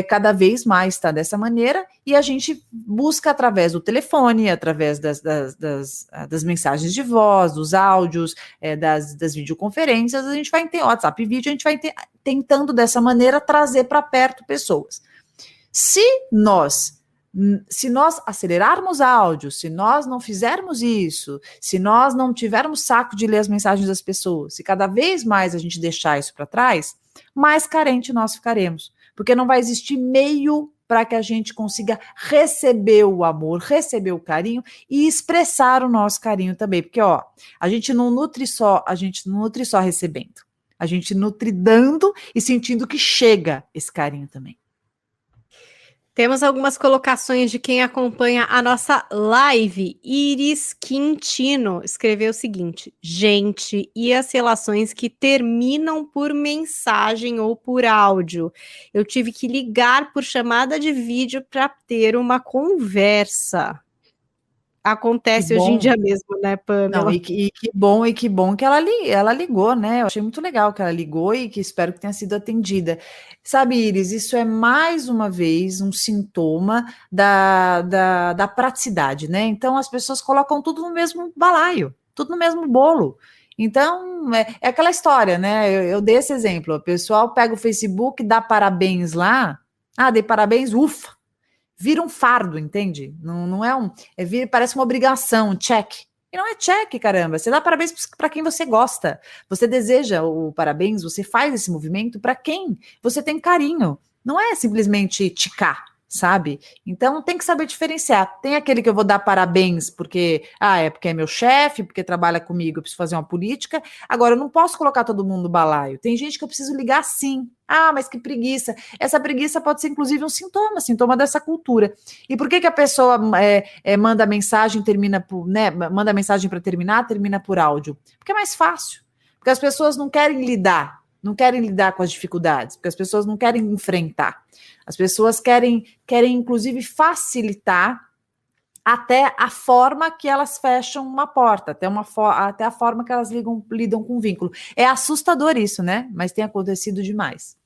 cada vez mais está dessa maneira e a gente busca através do telefone, através das mensagens de voz, dos áudios, das videoconferências, a gente vai ter WhatsApp e vídeo, a gente vai tentando dessa maneira trazer para perto pessoas. Se nós acelerarmos áudio, se nós não fizermos isso, se nós não tivermos saco de ler as mensagens das pessoas, se cada vez mais a gente deixar isso para trás, mais carente nós ficaremos, porque não vai existir meio para que a gente consiga receber o amor, receber o carinho e expressar o nosso carinho também, porque a gente não nutre só recebendo, a gente nutre dando e sentindo que chega esse carinho também. Temos algumas colocações de quem acompanha a nossa live. Iris Quintino escreveu o seguinte: gente, e as relações que terminam por mensagem ou por áudio? Eu tive que ligar por chamada de vídeo para ter uma conversa. Acontece hoje em dia mesmo, né, Pamela? Não, e que bom que ela ligou, né? Eu achei muito legal que ela ligou e que espero que tenha sido atendida. Sabe, Iris, isso é mais uma vez um sintoma da praticidade, né? Então as pessoas colocam tudo no mesmo balaio, tudo no mesmo bolo. Então, é aquela história, né? Eu dei esse exemplo. O pessoal pega o Facebook, dá parabéns lá. Ah, dei parabéns, ufa! Vira um fardo, entende? Não é um. Parece uma obrigação, um check. E não é check, caramba. Você dá parabéns para quem você gosta. Você deseja o parabéns, você faz esse movimento para quem você tem carinho. Não é simplesmente ticar, sabe? Então tem que saber diferenciar. Tem aquele que eu vou dar parabéns porque é meu chefe, porque trabalha comigo, eu preciso fazer uma política. Agora, eu não posso colocar todo mundo no balaio. Tem gente que eu preciso ligar sim. Ah, mas que preguiça. Essa preguiça pode ser, inclusive, um sintoma dessa cultura. E por que a pessoa manda mensagem, termina por, né? Manda mensagem para termina por áudio? Porque é mais fácil. Porque as pessoas não querem lidar com as dificuldades, porque as pessoas não querem enfrentar. As pessoas querem inclusive, facilitar até a forma que elas fecham uma porta, até a forma que elas lidam com o vínculo. É assustador isso, né? Mas tem acontecido demais.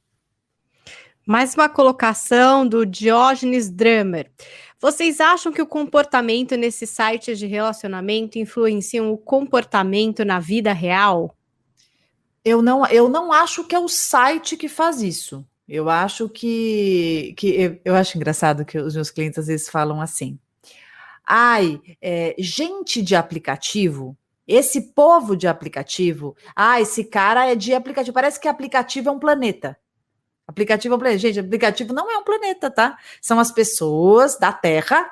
Mais uma colocação do Diógenes Dramer. Vocês acham que o comportamento nesses sites de relacionamento influenciam o comportamento na vida real? Eu não acho que é o site que faz isso. Eu acho eu acho engraçado que os meus clientes às vezes falam assim: gente de aplicativo, esse povo de aplicativo, esse cara é de aplicativo, parece que aplicativo é um planeta. Aplicativo é um planeta. Gente, aplicativo não é um planeta, tá? São as pessoas da Terra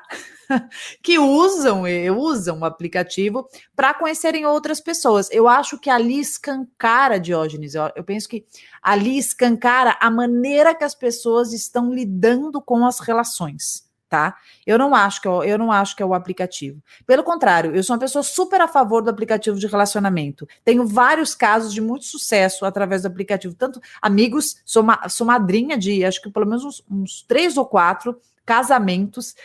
que usam o aplicativo para conhecerem outras pessoas. Eu acho que ali escancara, Diógenes, eu penso que ali escancara a maneira que as pessoas estão lidando com as relações, tá? Eu não acho que é o aplicativo. Pelo contrário, eu sou uma pessoa super a favor do aplicativo de relacionamento. Tenho vários casos de muito sucesso através do aplicativo. Tanto amigos, sou madrinha de, acho que pelo menos uns 3 ou 4 casamentos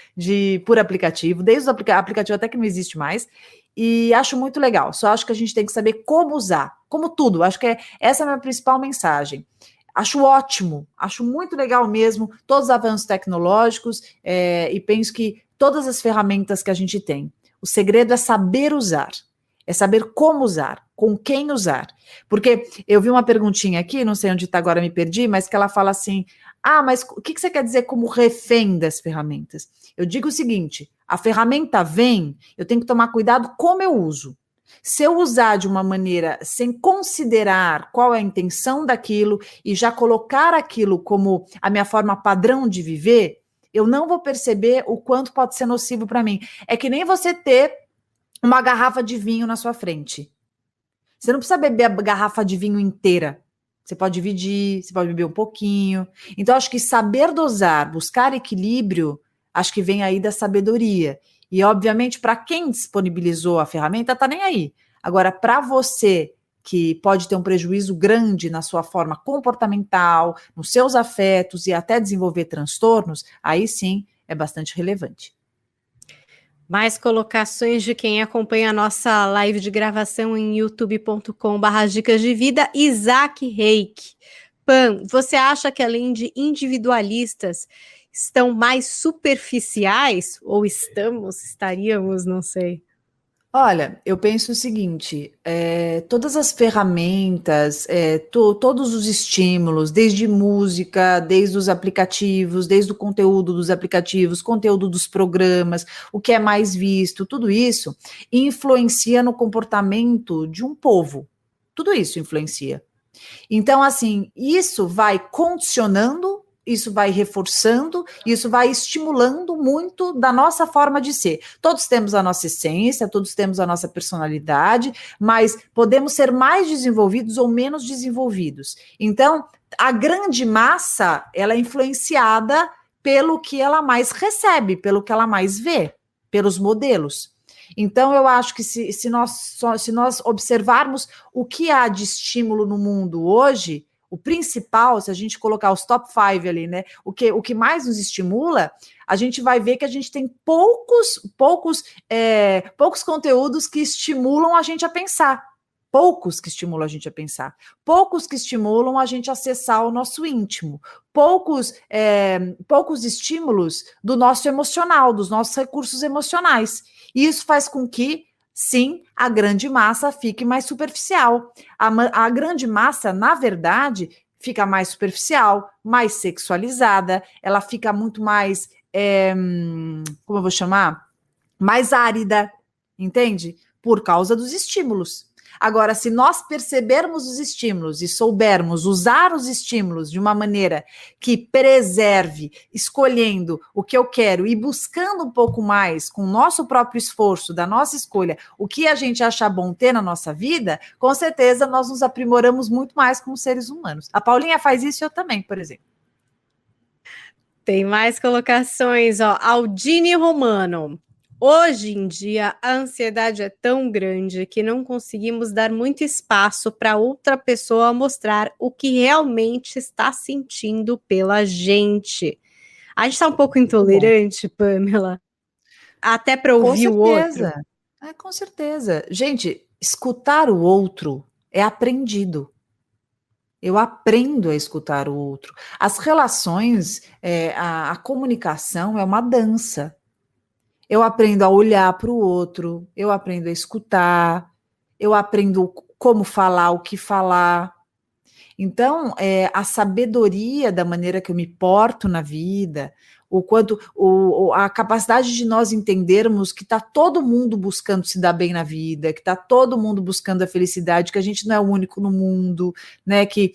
por aplicativo, desde o aplicativo até que não existe mais, e acho muito legal. Só acho que a gente tem que saber como usar, como tudo. Acho que essa é a minha principal mensagem. Acho ótimo, acho muito legal mesmo todos os avanços tecnológicos e penso que todas as ferramentas que a gente tem. O segredo é saber usar, é saber como usar, com quem usar. Porque eu vi uma perguntinha aqui, não sei onde está agora, me perdi, mas que ela fala assim: mas o que você quer dizer como refém das ferramentas? Eu digo o seguinte: a ferramenta vem, eu tenho que tomar cuidado como eu uso. Se eu usar de uma maneira sem considerar qual é a intenção daquilo e já colocar aquilo como a minha forma padrão de viver, eu não vou perceber o quanto pode ser nocivo para mim. É que nem você ter uma garrafa de vinho na sua frente. Você não precisa beber a garrafa de vinho inteira. Você pode dividir, você pode beber um pouquinho. Então, acho que saber dosar, buscar equilíbrio, acho que vem aí da sabedoria. E, obviamente, para quem disponibilizou a ferramenta, tá nem aí. Agora, para você, que pode ter um prejuízo grande na sua forma comportamental, nos seus afetos e até desenvolver transtornos, aí sim é bastante relevante. Mais colocações de quem acompanha a nossa live de gravação em youtube.com/dicas de vida. Isaac Reik. Pam, você acha que além de individualistas, estão mais superficiais? Ou estaríamos, não sei. Olha, eu penso o seguinte: todas as ferramentas, todos os estímulos, desde música, desde os aplicativos, desde o conteúdo dos aplicativos, conteúdo dos programas, o que é mais visto, tudo isso influencia no comportamento de um povo. Tudo isso influencia. Então, assim, isso vai condicionando, isso vai reforçando, isso vai estimulando muito da nossa forma de ser. Todos temos a nossa essência, todos temos a nossa personalidade, mas podemos ser mais desenvolvidos ou menos desenvolvidos. Então, a grande massa, ela é influenciada pelo que ela mais recebe, pelo que ela mais vê, pelos modelos. Então, eu acho que se nós observarmos o que há de estímulo no mundo hoje, o principal, se a gente colocar os top 5 ali, né? O que mais nos estimula, a gente vai ver que a gente tem poucos conteúdos que estimulam a gente a pensar. Poucos que estimulam a gente a pensar, poucos que estimulam a gente a acessar o nosso íntimo, poucos estímulos do nosso emocional, dos nossos recursos emocionais. E isso faz com que, sim, a grande massa fique mais superficial. A grande massa, na verdade, fica mais superficial, mais sexualizada, ela fica muito mais, como eu vou chamar? Mais árida, entende? Por causa dos estímulos. Agora, se nós percebermos os estímulos e soubermos usar os estímulos de uma maneira que preserve, escolhendo o que eu quero e buscando um pouco mais, com o nosso próprio esforço, da nossa escolha, o que a gente acha bom ter na nossa vida, com certeza nós nos aprimoramos muito mais como seres humanos. A Paulinha faz isso e eu também, por exemplo. Tem mais colocações, ó. Aldine Romano. Hoje em dia, a ansiedade é tão grande que não conseguimos dar muito espaço para outra pessoa mostrar o que realmente está sentindo pela gente. A gente está um pouco intolerante, Pamela, até para ouvir o outro. Com certeza. Gente, escutar o outro é aprendido. Eu aprendo a escutar o outro. As relações, a comunicação é uma dança. Eu aprendo a olhar para o outro, eu aprendo a escutar, eu aprendo como falar, o que falar. Então, a sabedoria da maneira que eu me porto na vida, o quanto a capacidade de nós entendermos que está todo mundo buscando se dar bem na vida, que está todo mundo buscando a felicidade, que a gente não é o único no mundo, né? Que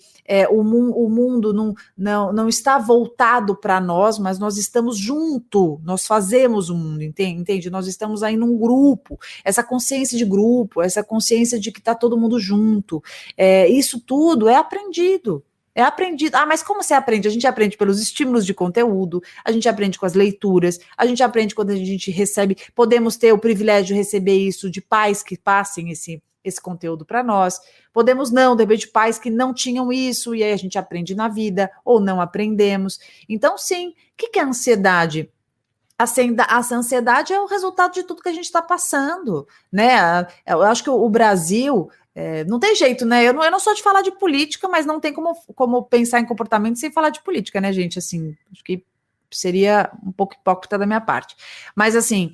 o mundo não está voltado para nós, mas nós estamos junto, nós fazemos o mundo, entende? Nós estamos aí num grupo, essa consciência de grupo, essa consciência de que está todo mundo junto, isso tudo é aprendido. É aprendido. Mas como você aprende? A gente aprende pelos estímulos de conteúdo, a gente aprende com as leituras, a gente aprende quando a gente recebe, podemos ter o privilégio de receber isso de pais que passem esse conteúdo para nós. Podemos não, de repente, pais que não tinham isso, e aí a gente aprende na vida, ou não aprendemos. Então, sim, o que é ansiedade? A ansiedade é o resultado de tudo que a gente está passando, né? Eu acho que o Brasil... não tem jeito, né? Eu não sou de falar de política, mas não tem como pensar em comportamento sem falar de política, né, gente? Assim, acho que seria um pouco hipócrita da minha parte. Mas, assim,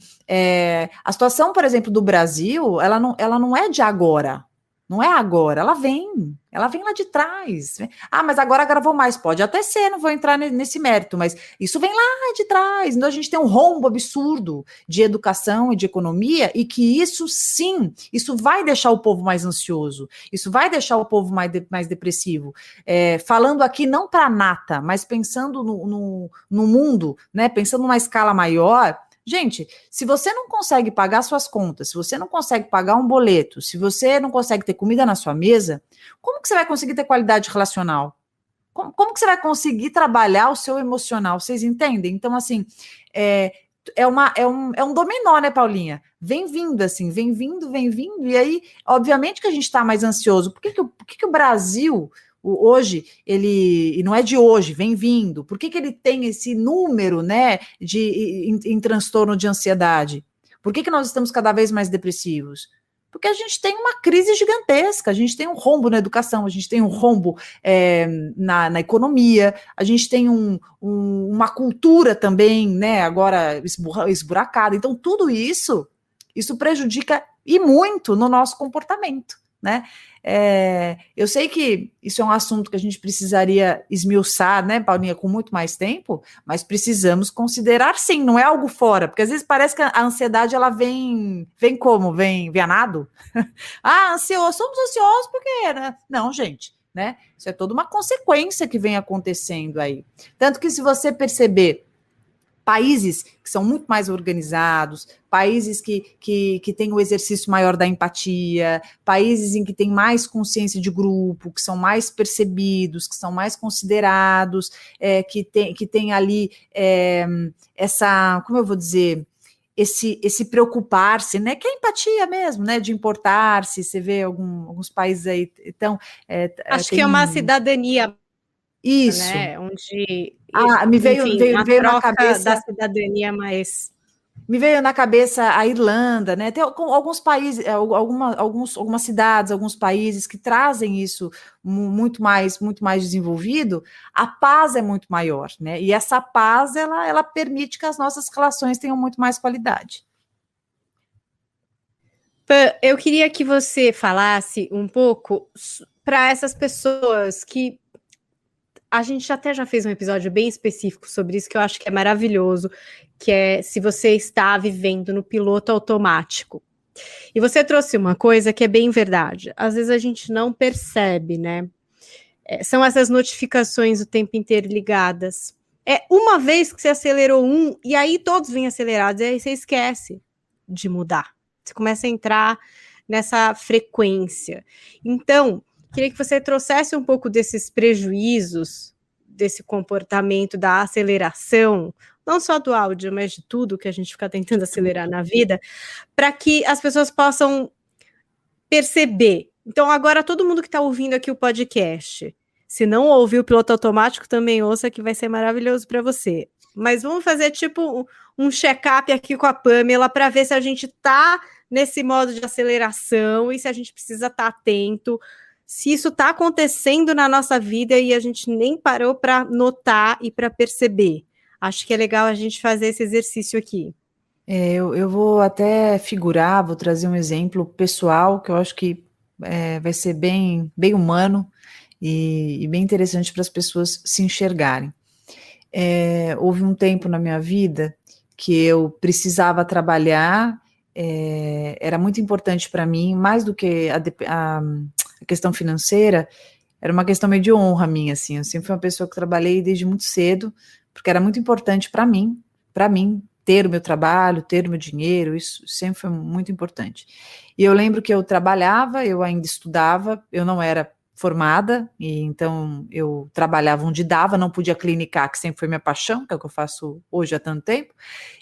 a situação, por exemplo, do Brasil, ela não é de agora. Não é agora, ela vem lá de trás. Mas agora agravou mais. Pode até ser, não vou entrar nesse mérito, mas isso vem lá de trás. Então a gente tem um rombo absurdo de educação e de economia, e que isso sim, isso vai deixar o povo mais ansioso, isso vai deixar o povo mais depressivo. Falando aqui não para a nata, mas pensando no mundo, né? Pensando numa escala maior. Gente, se você não consegue pagar suas contas, se você não consegue pagar um boleto, se você não consegue ter comida na sua mesa, como que você vai conseguir ter qualidade relacional? Como que você vai conseguir trabalhar o seu emocional? Vocês entendem? Então, assim, é um dominó, né, Paulinha? Vem vindo, assim, vem vindo, e aí, obviamente que a gente está mais ansioso. Por que o Brasil... hoje, e não é de hoje, vem vindo. Por que ele tem esse número, né, em transtorno de ansiedade? Por que nós estamos cada vez mais depressivos? Porque a gente tem uma crise gigantesca, a gente tem um rombo na educação, a gente tem um rombo na economia, a gente tem uma cultura também, né, agora esburacada. Então, tudo isso prejudica e muito no nosso comportamento, né? Eu sei que isso é um assunto que a gente precisaria esmiuçar, né, Paulinha, com muito mais tempo, mas precisamos considerar sim, não é algo fora, porque às vezes parece que a ansiedade ela vem como? Vem a nado? Somos ansiosos porque, né? Não, gente, né? Isso é toda uma consequência que vem acontecendo aí. Tanto que se você perceber países que são muito mais organizados, países que têm o exercício maior da empatia, países em que tem mais consciência de grupo, que são mais percebidos, que são mais considerados, que tem ali essa, como eu vou dizer, esse preocupar-se, né? Que é empatia mesmo, né? De importar-se. Você vê alguns países aí, então Acho que tem é uma cidadania, isso. né? Onde, Me enfim, uma veio na troca da cabeça. cidadania mais. Me veio na cabeça a Irlanda, né? Tem alguns países, algumas cidades, alguns países que trazem isso muito mais desenvolvido. A paz é muito maior, né? E essa paz ela permite que as nossas relações tenham muito mais qualidade. Pan, eu queria que você falasse um pouco para essas pessoas que a gente até já fez um episódio bem específico sobre isso, que eu acho que é maravilhoso, que é se você está vivendo no piloto automático. E você trouxe uma coisa que é bem verdade. Às vezes a gente não percebe, né? São essas notificações o tempo inteiro ligadas. É uma vez que você acelerou e aí todos vêm acelerados, e aí você esquece de mudar. Você começa a entrar nessa frequência. Então, queria que você trouxesse um pouco desses prejuízos, desse comportamento da aceleração, não só do áudio, mas de tudo que a gente fica tentando acelerar na vida, para que as pessoas possam perceber. Então, agora todo mundo que está ouvindo aqui o podcast, se não ouviu o piloto automático, também ouça, que vai ser maravilhoso para você. Mas vamos fazer tipo um check-up aqui com a Pamela para ver se a gente está nesse modo de aceleração e se a gente precisa estar atento, se isso está acontecendo na nossa vida e a gente nem parou para notar e para perceber. Acho que é legal a gente fazer esse exercício aqui. Eu vou até figurar, vou trazer um exemplo pessoal que eu acho que vai ser bem humano e bem interessante para as pessoas se enxergarem. Houve um tempo na minha vida que eu precisava trabalhar, era muito importante para mim, mais do que a questão financeira, era uma questão meio de honra minha, assim. Eu sempre fui uma pessoa que trabalhei desde muito cedo, porque era muito importante para mim, ter o meu trabalho, ter o meu dinheiro, isso sempre foi muito importante. E eu lembro que eu trabalhava, eu ainda estudava, eu não era formada, e então eu trabalhava onde dava, não podia clinicar, que sempre foi minha paixão, que é o que eu faço hoje há tanto tempo,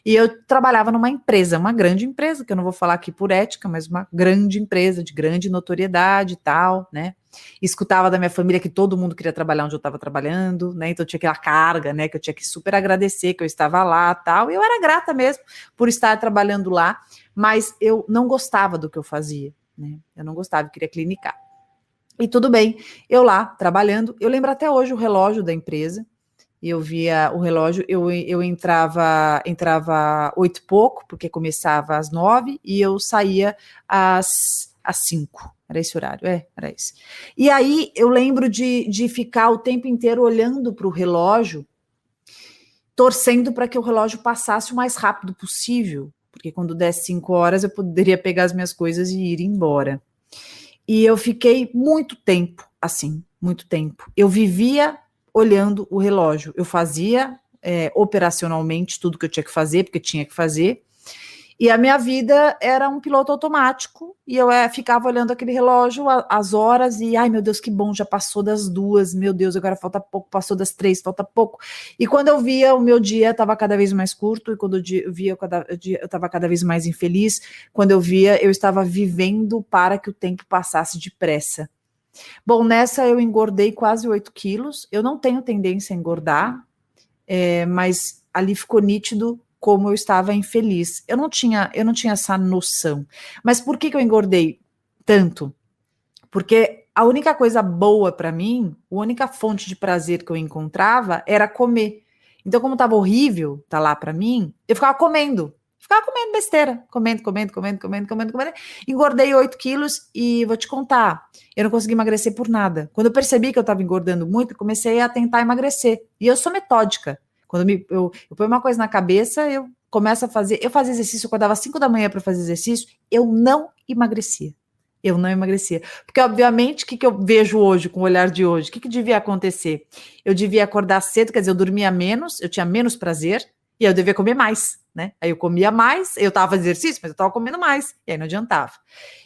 e eu trabalhava numa empresa, uma grande empresa, que eu não vou falar aqui por ética, mas uma grande empresa, de grande notoriedade e tal, né? Escutava da minha família que todo mundo queria trabalhar onde eu estava trabalhando, né? Então tinha aquela carga, né? Que eu tinha que super agradecer que eu estava lá, tal. E eu era grata mesmo por estar trabalhando lá, mas eu não gostava do que eu fazia, né? Eu não gostava, eu queria clinicar. E tudo bem, eu lá trabalhando, eu lembro até hoje o relógio da empresa. Eu via o relógio, eu entrava 8 e pouco, porque começava às 9 e eu saía às 5. Era esse horário, era esse. E aí eu lembro de ficar o tempo inteiro olhando para o relógio, torcendo para que o relógio passasse o mais rápido possível, porque quando desse 5 horas eu poderia pegar as minhas coisas e ir embora. E eu fiquei muito tempo assim, muito tempo. Eu vivia olhando o relógio, eu fazia operacionalmente tudo que eu tinha que fazer, porque tinha que fazer, e a minha vida era um piloto automático, e eu ficava olhando aquele relógio, as horas, e ai meu Deus, que bom, já passou das 2, meu Deus, agora falta pouco, passou das 3, falta pouco, e quando eu via, o meu dia estava cada vez mais curto, e quando eu via, eu estava cada vez mais infeliz, quando eu via, eu estava vivendo para que o tempo passasse depressa. Bom, nessa eu engordei quase 8 quilos, eu não tenho tendência a engordar, mas ali ficou nítido como eu estava infeliz. Eu não tinha essa noção. Mas por que eu engordei tanto? Porque a única coisa boa para mim, a única fonte de prazer que eu encontrava era comer. Então, como estava horrível, tá lá para mim, eu ficava comendo besteira, comendo. Engordei 8 quilos e vou te contar, eu não consegui emagrecer por nada. Quando eu percebi que eu estava engordando muito, eu comecei a tentar emagrecer. E eu sou metódica. Quando eu ponho uma coisa na cabeça, eu começo a fazer. Eu fazia exercício, eu acordava 5 da manhã para fazer exercício, eu não emagrecia. Porque, obviamente, o que eu vejo hoje, com o olhar de hoje? O que devia acontecer? Eu devia acordar cedo, quer dizer, eu dormia menos, eu tinha menos prazer, e eu devia comer mais, né? Aí eu comia mais, eu estava fazendo exercício, mas eu estava comendo mais, e aí não adiantava.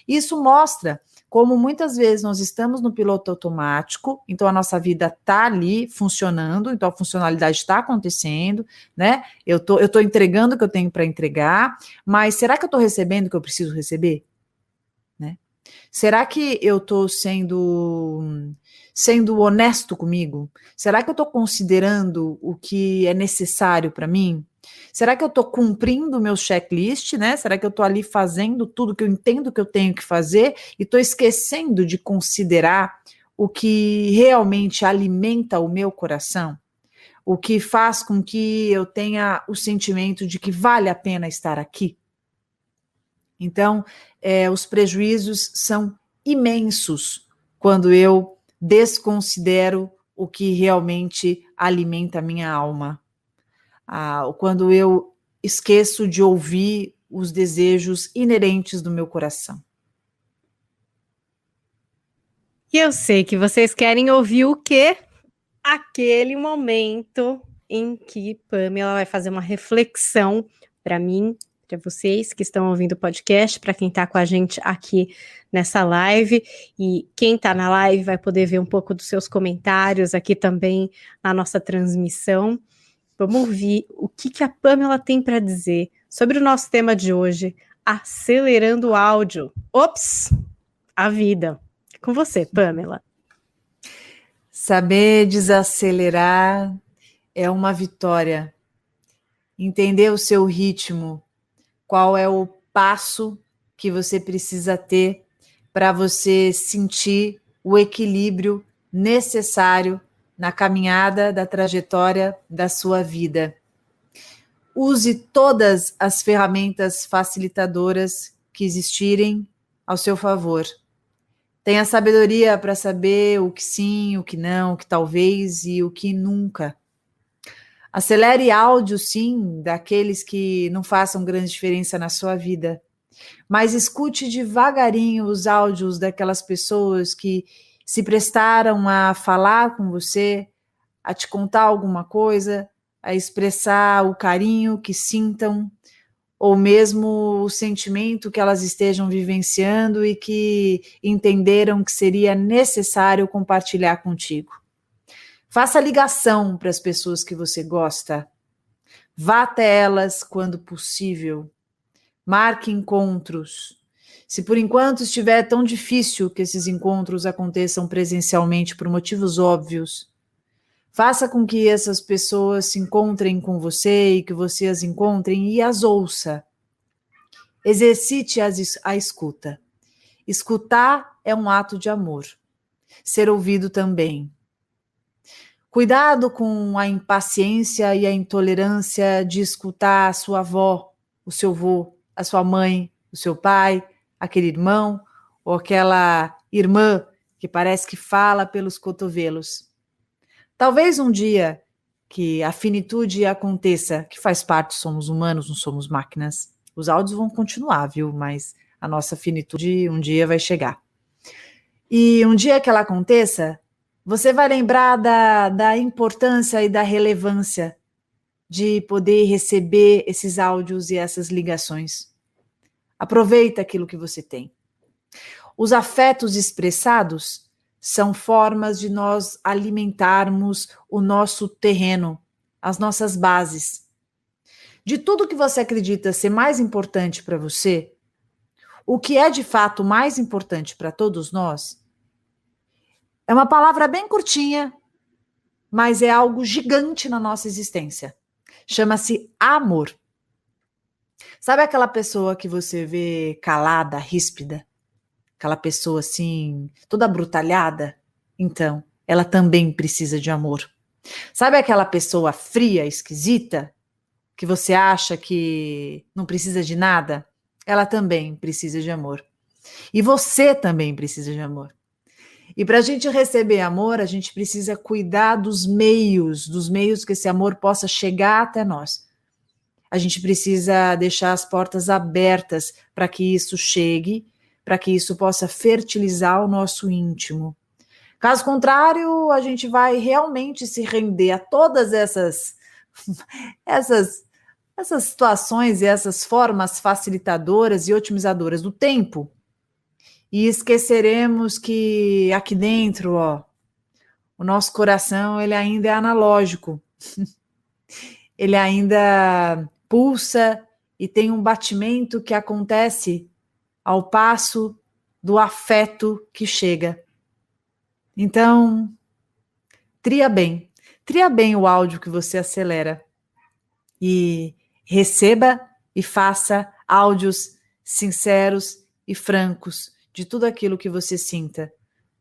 Isso mostra como muitas vezes nós estamos no piloto automático, então a nossa vida está ali funcionando, então a funcionalidade está acontecendo, né? Eu tô entregando o que eu tenho para entregar, mas será que eu estou recebendo o que eu preciso receber? Né? Será que eu estou sendo honesto comigo? Será que eu estou considerando o que é necessário para mim? Será que eu estou cumprindo o meu checklist, né? Será que eu estou ali fazendo tudo que eu entendo que eu tenho que fazer e estou esquecendo de considerar o que realmente alimenta o meu coração? O que faz com que eu tenha o sentimento de que vale a pena estar aqui? Então, os prejuízos são imensos quando eu desconsidero o que realmente alimenta a minha alma. Quando eu esqueço de ouvir os desejos inerentes do meu coração. E eu sei que vocês querem ouvir o quê? Aquele momento em que Pamela vai fazer uma reflexão para mim, para vocês que estão ouvindo o podcast, para quem está com a gente aqui nessa live, e quem está na live vai poder ver um pouco dos seus comentários aqui também na nossa transmissão. Vamos ouvir o que a Pamela tem para dizer sobre o nosso tema de hoje, acelerando o áudio. Ops, a vida. Com você, Pamela. Saber desacelerar é uma vitória. Entender o seu ritmo, qual é o passo que você precisa ter para você sentir o equilíbrio necessário na caminhada da trajetória da sua vida. Use todas as ferramentas facilitadoras que existirem ao seu favor. Tenha sabedoria para saber o que sim, o que não, o que talvez e o que nunca. Acelere áudio, sim, daqueles que não façam grande diferença na sua vida. Mas escute devagarinho os áudios daquelas pessoas que se prestaram a falar com você, a te contar alguma coisa, a expressar o carinho que sintam, ou mesmo o sentimento que elas estejam vivenciando e que entenderam que seria necessário compartilhar contigo. Faça ligação para as pessoas que você gosta. Vá até elas quando possível. Marque encontros. Se por enquanto estiver tão difícil que esses encontros aconteçam presencialmente por motivos óbvios, faça com que essas pessoas se encontrem com você e que você as encontrem e as ouça. Exercite a escuta. Escutar é um ato de amor. Ser ouvido também. Cuidado com a impaciência e a intolerância de escutar a sua avó, o seu avô, a sua mãe, o seu pai, aquele irmão ou aquela irmã que parece que fala pelos cotovelos. Talvez um dia que a finitude aconteça, que faz parte, somos humanos, não somos máquinas. Os áudios vão continuar, viu? Mas a nossa finitude um dia vai chegar. E um dia que ela aconteça, você vai lembrar da importância e da relevância de poder receber esses áudios e essas ligações. Aproveita aquilo que você tem. Os afetos expressados são formas de nós alimentarmos o nosso terreno, as nossas bases. De tudo que você acredita ser mais importante para você, o que é de fato mais importante para todos nós, é uma palavra bem curtinha, mas é algo gigante na nossa existência. Chama-se amor. Sabe aquela pessoa que você vê calada, ríspida? Aquela pessoa assim, toda abrutalhada? Então, ela também precisa de amor. Sabe aquela pessoa fria, esquisita, que você acha que não precisa de nada? Ela também precisa de amor. E você também precisa de amor. E para a gente receber amor, a gente precisa cuidar dos meios que esse amor possa chegar até nós. A gente precisa deixar as portas abertas para que isso chegue, para que isso possa fertilizar o nosso íntimo. Caso contrário, a gente vai realmente se render a todas essas situações e essas formas facilitadoras e otimizadoras do tempo. e esqueceremos que aqui dentro, ó, o nosso coração ele ainda é analógico, ele ainda pulsa e tem um batimento que acontece ao passo do afeto que chega. Então, tria bem o áudio que você acelera e receba e faça áudios sinceros e francos de tudo aquilo que você sinta,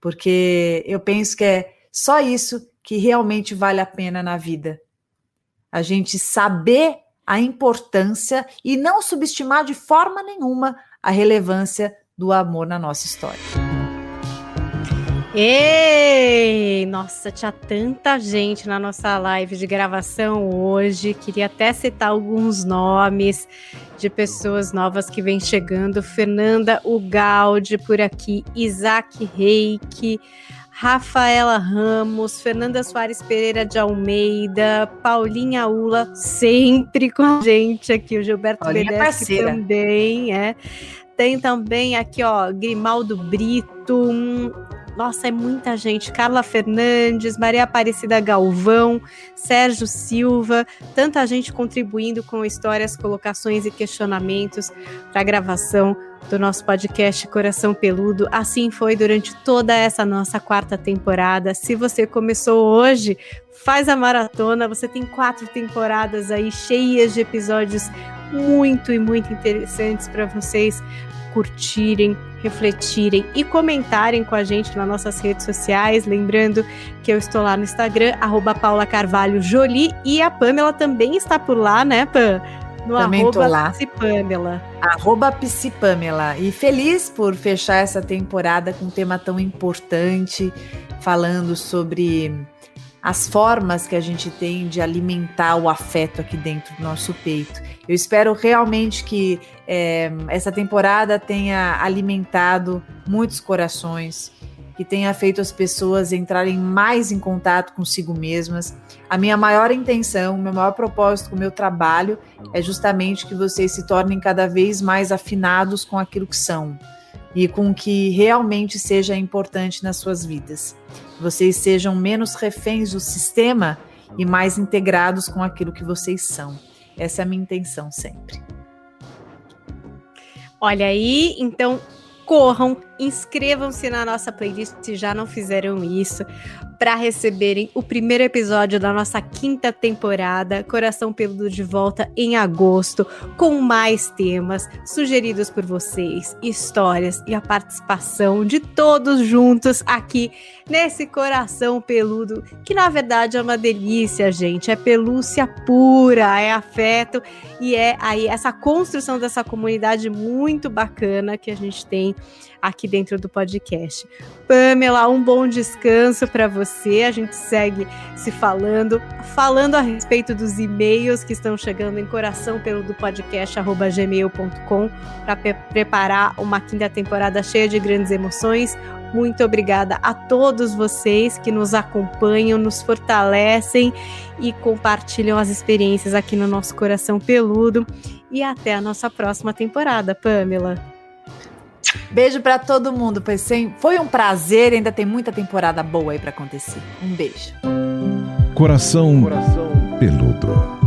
porque eu penso que é só isso que realmente vale a pena na vida. A gente saber a importância e não subestimar de forma nenhuma a relevância do amor na nossa história. Ei! Nossa, tinha tanta gente na nossa live de gravação hoje. Queria até citar alguns nomes de pessoas novas que vêm chegando. Fernanda Ugaldi por aqui, Isaac Reik, Rafaela Ramos, Fernanda Soares Pereira de Almeida, Paulinha Ula, sempre com a gente aqui, o Gilberto Bedeschi também, Tem também aqui, ó, Grimaldo Brito, nossa, é muita gente, Carla Fernandes, Maria Aparecida Galvão, Sérgio Silva, tanta gente contribuindo com histórias, colocações e questionamentos para a gravação do nosso podcast Coração Peludo. Assim foi durante toda essa nossa 4ª temporada. Se você começou hoje, faz a maratona, você tem 4 temporadas aí cheias de episódios muito interessantes para vocês curtirem, refletirem e comentarem com a gente nas nossas redes sociais. Lembrando que eu estou lá no Instagram, @PaulaCarvalhoJolie, e a Pamela também está por lá, né, Pam? No @PsiPamela. @PsiPamela. E feliz por fechar essa temporada com um tema tão importante, falando sobre as formas que a gente tem de alimentar o afeto aqui dentro do nosso peito. Eu espero realmente que essa temporada tenha alimentado muitos corações, que tenha feito as pessoas entrarem mais em contato consigo mesmas. A minha maior intenção, o meu maior propósito com o meu trabalho é justamente que vocês se tornem cada vez mais afinados com aquilo que são e com o que realmente seja importante nas suas vidas. Vocês sejam menos reféns do sistema e mais integrados com aquilo que vocês são. Essa é a minha intenção sempre. Olha aí, então corram, inscrevam-se na nossa playlist se já não fizeram isso, para receberem o primeiro episódio da nossa 5ª temporada, Coração Peludo de volta em agosto, com mais temas sugeridos por vocês, histórias e a participação de todos juntos aqui nesse Coração Peludo, que na verdade é uma delícia, gente, é pelúcia pura, é afeto e é aí essa construção dessa comunidade muito bacana que a gente tem aqui dentro do podcast. Pamela, um bom descanso para você. A gente segue se falando a respeito dos e-mails que estão chegando em coraçãopeludopodcast@gmail.com para preparar uma 5ª temporada cheia de grandes emoções. Muito obrigada a todos vocês que nos acompanham, nos fortalecem e compartilham as experiências aqui no nosso Coração Peludo. E até a nossa próxima temporada, Pamela. Beijo para todo mundo, pois foi um prazer, ainda tem muita temporada boa aí para acontecer. Um beijo. Coração Peludo.